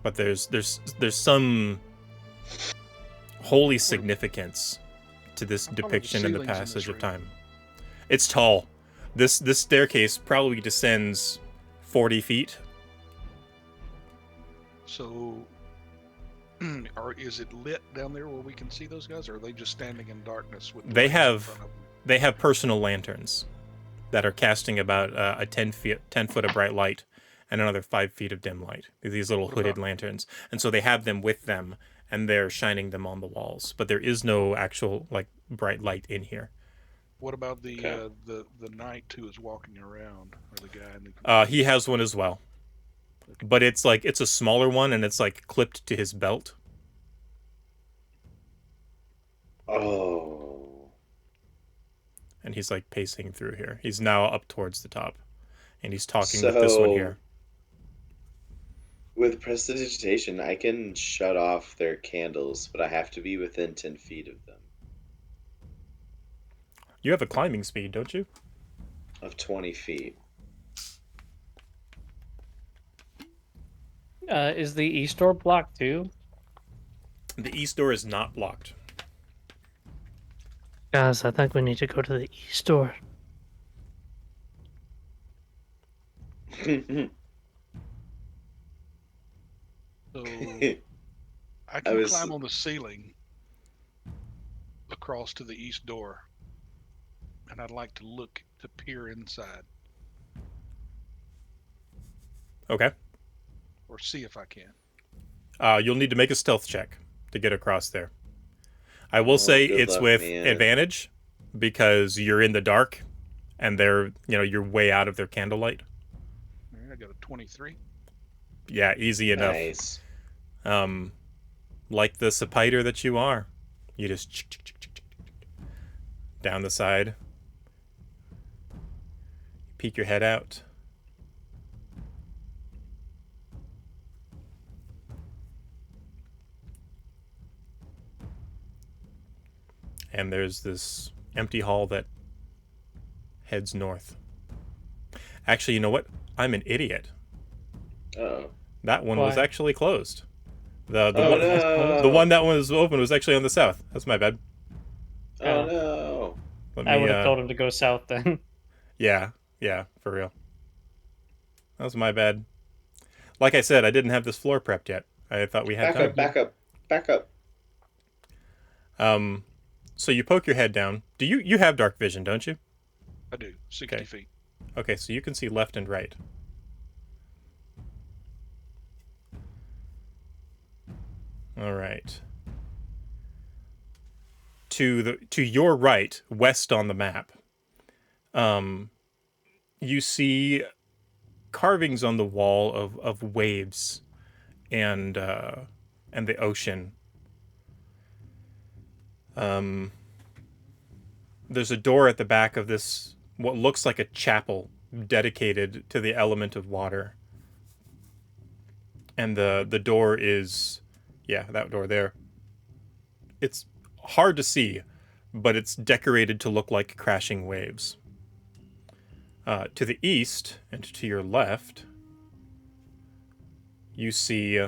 But there's some holy significance to this depiction in the passage of time. It's tall. This staircase probably descends 40 feet. So, is it lit down there where we can see those guys, or are they just standing in darkness with? They have personal lanterns that are casting about a 10 foot of bright light and another 5 feet of dim light. These little hooded lanterns, and so they have them with them, and they're shining them on the walls. But there is no actual like bright light in here. What about the Okay. the knight who is walking around, or the guy in the? He has one as well, but it's a smaller one, and it's like clipped to his belt. Oh. And he's like pacing through here. He's now up towards the top, and he's talking with this one So here. with prestidigitation, I can shut off their candles, but I have to be within 10 feet of them. You have a climbing speed, don't you? Of 20 feet. Is the east door blocked too? The east door is not blocked. Guys, I think we need to go to the east door. So I I can was climb on the ceiling across to the east door, and I'd like to look to peer inside Okay. or see if I can. You'll need to make a stealth check to get across there. I will say good it's luck, with man. advantage because you're in the dark, and you're way out of their candlelight. All right, I got a 23. Yeah, easy enough. Nice. Like the sapiter that you are, you just down the side, peek your head out. And there's this empty hall that heads north. Actually, you know what? I'm an idiot. Uh-oh. That one was Why? actually closed. The Oh one no! the one that was open was actually on the south. That's my bad. Oh no! Let I me would have told him to go south then. yeah, for real. That was my bad. Like I said, I didn't have this floor prepped yet. I thought we had Back time. up! Back up! Back up! So you poke your head down. Do you have dark vision, don't you? I do. 60 Okay. feet. Okay, so you can see left and right. All right. To your right, west on the map, you see carvings on the wall of waves and the ocean. There's a door at the back of this, what looks like a chapel dedicated to the element of water. And the door is, yeah, that door there. It's hard to see, but it's decorated to look like crashing waves. To the east and to your left, you see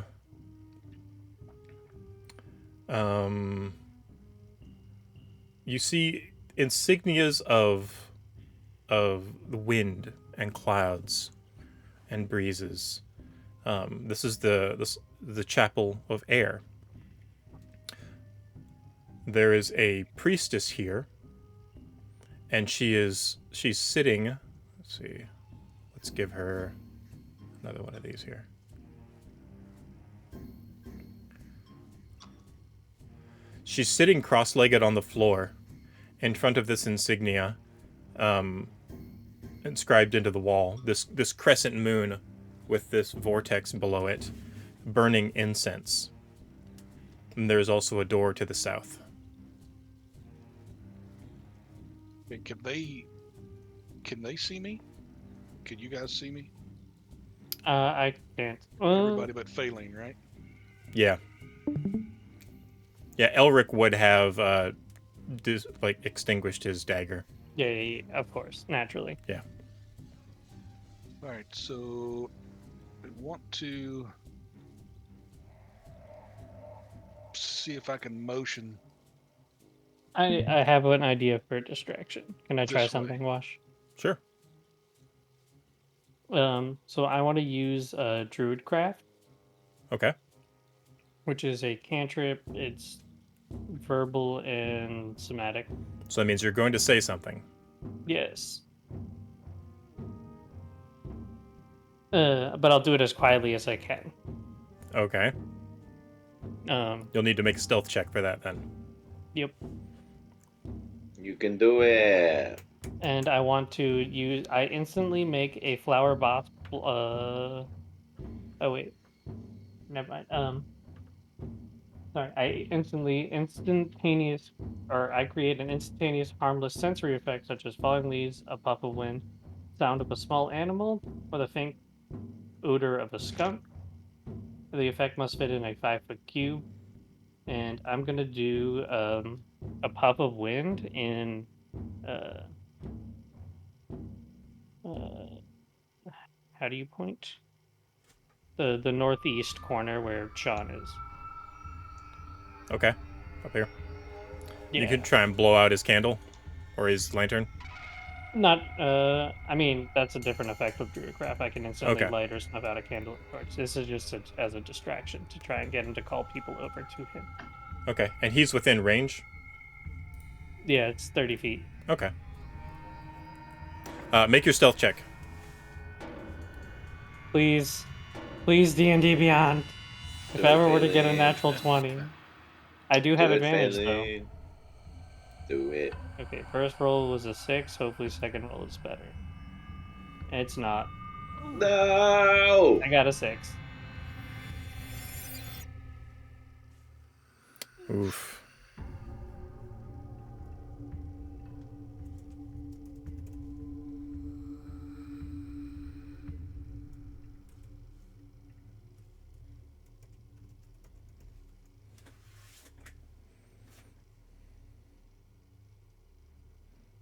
insignias of wind and clouds and breezes. This is the chapel of air. There is a priestess here, and she's sitting. Let's see. Let's give her another one of these here. She's sitting cross-legged on the floor in front of this insignia inscribed into the wall. This crescent moon with this vortex below it, burning incense. And there's also a door to the south. And can they see me? Can you guys see me? I can't. Everybody but Phaeling, right? Yeah. Yeah, Elric would have extinguished his dagger. Yeah, of course, naturally. Yeah. All right, so I want to see if I can motion I have an idea for a distraction. Can I try This way. something, Wash? Sure. So I want to use Druidcraft, Okay. which is a cantrip. It's verbal and somatic. So that means you're going to say something. Yes. But I'll do it as quietly as I can. Okay. Um, You'll need to make a stealth check for that then. Yep. You can do it. And I want to use. I instantly make a flower boss. Oh wait, never mind. Sorry. I create an instantaneous, harmless sensory effect such as falling leaves, a puff of wind, sound of a small animal, or the faint odor of a skunk. The effect must fit in a 5-foot cube, and I'm gonna do a puff of wind in uh, uh, how do you point? The northeast corner where Sean is. Okay, up here. You Yeah. could try and blow out his candle or his lantern. Not, I mean, that's a different effect with Druidcraft. I can instantly Okay. light or snuff out a candle and torch. This is just as a distraction to try and get him to call people over to him. Okay, and he's within range. Yeah, it's 30 feet. Okay. Make your stealth check. Please, please, D&D Beyond. If I ever were to get a natural 20, I do have advantage though. Do it. Okay, first roll was a 6. Hopefully, second roll is better. It's not. No. I got a 6. Oof.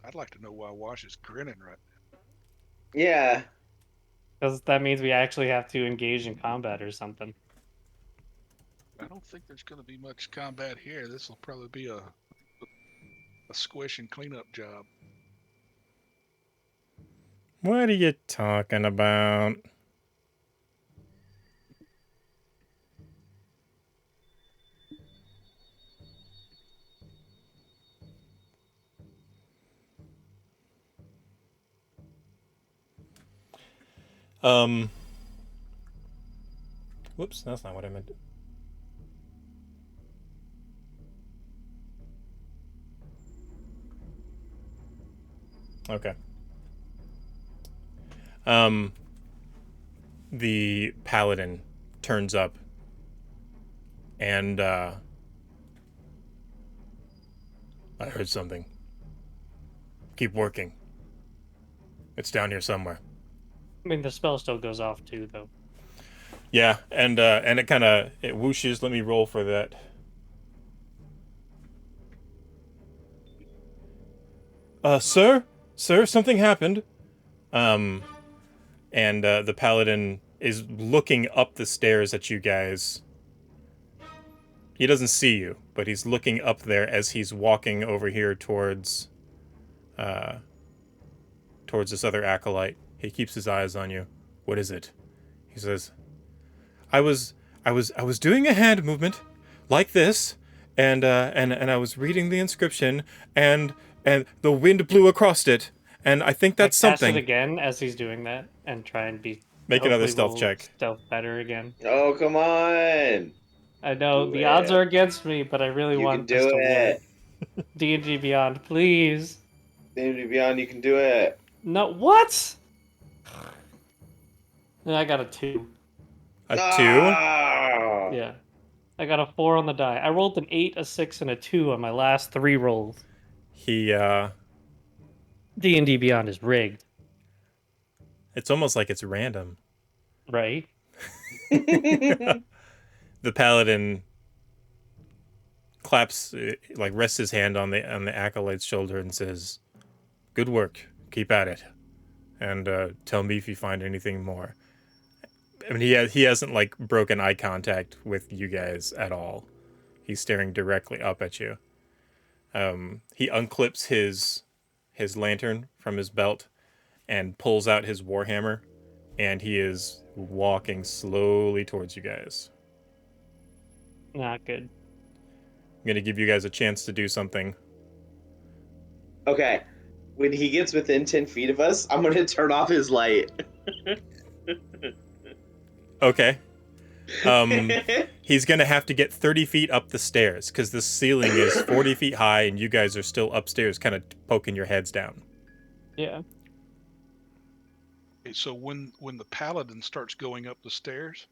I'd like to know why Wash is grinning right now. Yeah. Because that means we actually have to engage in combat or something. I don't think there's going to be much combat here. This will probably be a squish and cleanup job. What are you talking about? Whoops, that's not what I meant. Okay. The paladin turns up and I heard something. Keep working. It's down here somewhere. I mean, the spell still goes off too, though. Yeah, and it kind of it whooshes. Let me roll for that. Sir, something happened. And the paladin is looking up the stairs at you guys. He doesn't see you, but he's looking up there as he's walking over here towards this other acolyte. He keeps his eyes on you. What is it? He says, I was doing a hand movement like this, and I was reading the inscription, and the wind blew across it, and I think that's cast something. It again as he's doing that, and try and be. Make another stealth check. Stealth better again. Oh, come on. I know the odds are against me, but I really want this to work. D&D Beyond, please. D&D Beyond, you can do it. No, what? And I got a 2. A 2? Yeah. I got a 4 on the die. I rolled an 8, a 6, and a 2 on my last 3 rolls. D&D Beyond is rigged. It's almost like it's random. Right? The paladin claps, like rests his hand on the acolyte's shoulder and says, "Good work. Keep at it. And tell me if you find anything more." I mean, he hasn't like broken eye contact with you guys at all. He's staring directly up at you. He unclips his lantern from his belt and pulls out his warhammer, and he is walking slowly towards you guys. Not good. I'm gonna give you guys a chance to do something. Okay. When he gets within 10 feet of us, I'm gonna turn off his light. Okay. He's gonna have to get 30 feet up the stairs because the ceiling is 40 feet high, and you guys are still upstairs, kind of poking your heads down. Yeah. Okay, so when the paladin starts going up the stairs,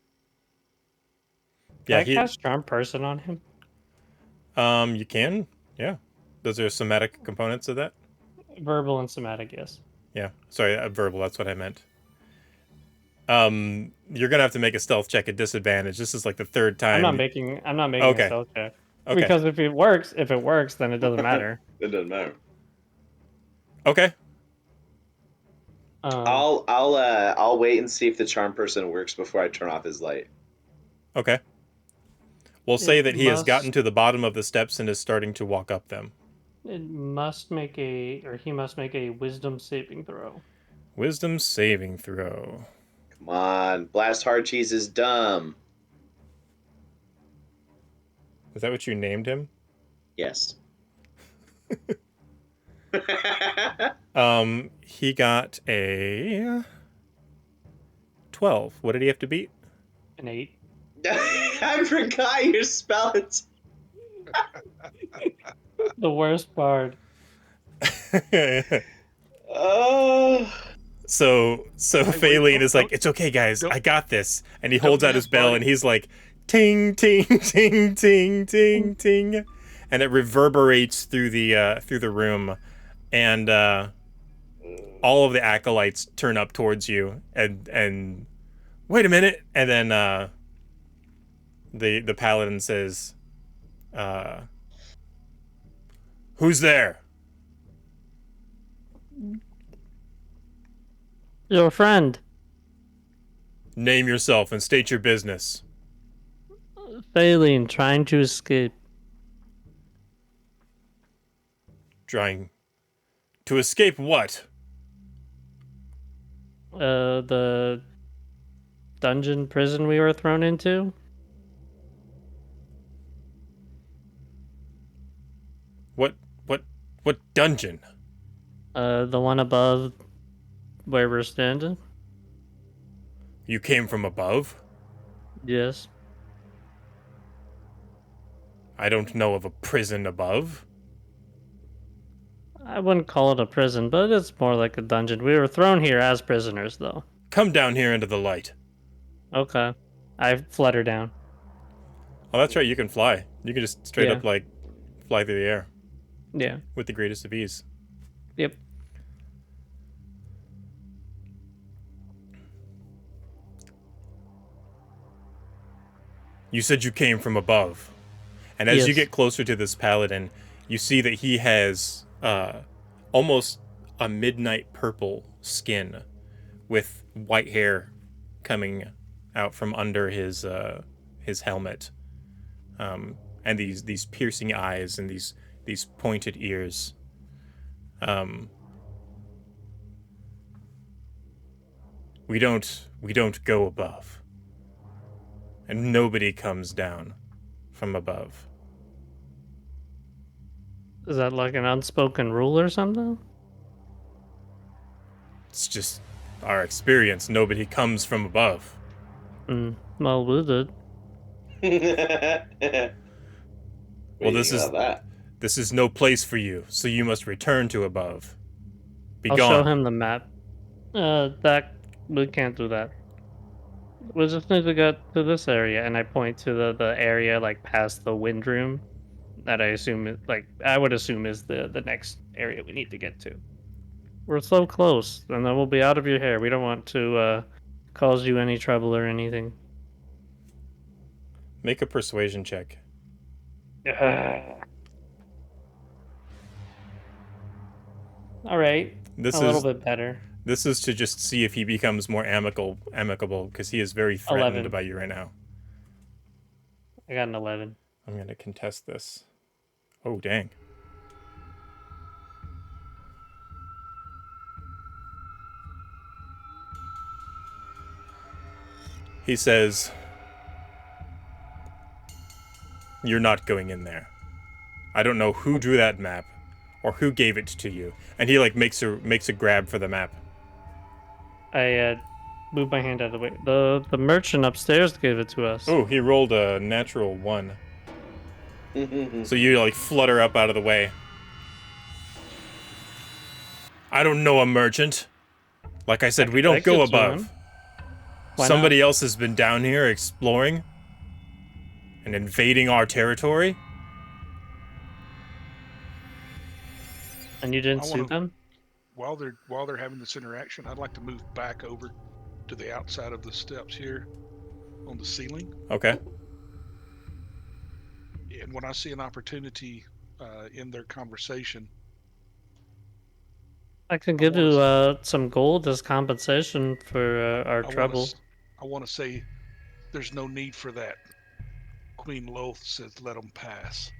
Can I cast Charm Person on him? You can, yeah. Those are somatic components of that. Verbal and somatic, yes. Yeah, sorry, verbal. That's what I meant. You're gonna have to make a stealth check at disadvantage. This is like the third time. I'm not making Okay. a stealth check. Okay. Because if it works, then it doesn't matter. It doesn't matter. Okay. I'll wait and see if the charm person works before I turn off his light. Okay. We'll say that he has must- gotten to the bottom of the steps and is starting to walk up them. He must make a wisdom saving throw. Wisdom saving throw. Come on, Blast Hard Cheese is dumb. Is that what you named him? Yes. He got a 12. What did he have to beat? An 8. I forgot your spells. The worst bard. Oh. So Phaline is like, it's okay, guys, I got this. And he holds out his bell and he's like, ting, ting, ting, ting, ting, ting. And it reverberates through the room. And all of the acolytes turn up towards you and wait a minute. And then the paladin says, who's there? Your friend. Name yourself and state your business. Phaline, trying to escape. Trying to escape what? The dungeon prison we were thrown into. What dungeon? The one above where we're standing. You came from above? Yes. I don't know of a prison above. I wouldn't call it a prison, but it's more like a dungeon. We were thrown here as prisoners, though. Come down here into the light. Okay. I flutter down. Oh, that's right, you can fly. You can just straight Yeah. up, like, fly through the air. Yeah. With the greatest of ease. Yep. You said you came from above. And as you Yes. get closer to this paladin, you see that he has almost a midnight purple skin with white hair coming out from under his helmet. And these piercing eyes and these pointed ears. We don't go above. And nobody comes down from above. Is that like an unspoken rule or something? It's just our experience. Nobody comes from above. Well, we did. Well, this is no place for you, so you must return to above. Be I'll gone. show him the map. We can't do that. We just need to get to this area, and I point to the area like past the wind room that I would assume is the next area we need to get to. We're so close, and then we'll be out of your hair. We don't want to cause you any trouble or anything. Make a persuasion check. All right. This a little bit better. This is to just see if he becomes more amicable, because he is very threatened 11. by you right now. I got an 11. I'm going to contest this. Oh, dang. He says, you're not going in there. I don't know who drew that map or who gave it to you. And he like makes a grab for the map. I move my hand out of the way. The merchant upstairs gave it to us. Oh, he rolled a natural 1. So you like flutter up out of the way. I don't know a merchant. Like I said, we don't go above. Somebody else has been down here exploring and invading our territory. And you didn't sue them? While they're having this interaction, I'd like to move back over to the outside of the steps here on the ceiling. Okay. And when I see an opportunity in their conversation, I can give you some gold as compensation for our trouble. I want to say there's no need for that. Queen Loth says let them pass.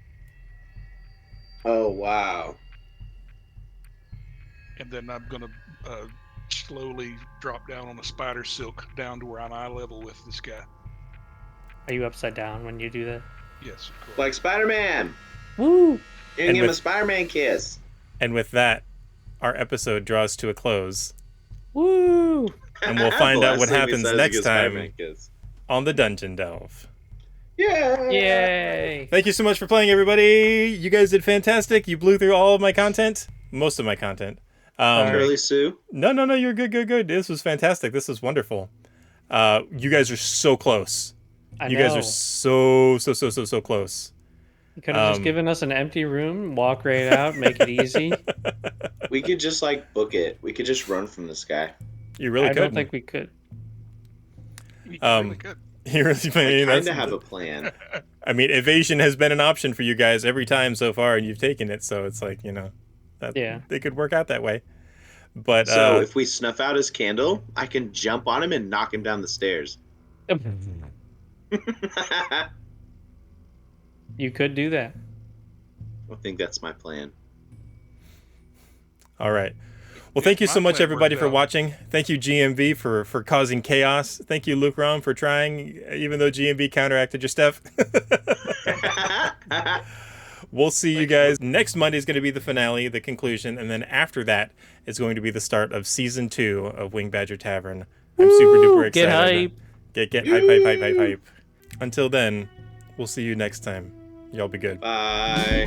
Oh, wow. And then I'm going to slowly drop down on the spider silk down to where I'm eye level with this guy. Are you upside down when you do that? Yes, of course. Like Spider-Man. Woo! Giving him a Spider-Man kiss. And with that, our episode draws to a close. Woo! And we'll find out what happens next time on the Dungeon Delve. Yeah! Yay! Thank you so much for playing, everybody. You guys did fantastic. You blew through all of my content. Most of my content. Curly Sue? No, you're good. This was fantastic. This was wonderful. You guys are so close. You guys are so close. You could have just given us an empty room, walk right out, make it easy. We could just, like, book it. We could just run from this guy. You really could. I don't think we could. You really could. You really, I kind of have a plan. I mean, evasion has been an option for you guys every time so far, and you've taken it, so it's like, they could work out that way. But so if we snuff out his candle, I can jump on him and knock him down the stairs. You could do that. I think that's my plan. All right. Well, thank you so much, everybody, for watching. Thank you, GMV, for causing chaos. Thank you, Luke Rom, for trying, even though GMV counteracted your stuff. We'll see you guys. Next Monday is going to be the finale, the conclusion, and then after that is going to be the start of Season 2 of Wing Badger Tavern. I'm super duper excited. Get hype. Hype. Until then, we'll see you next time. Y'all be good. Bye.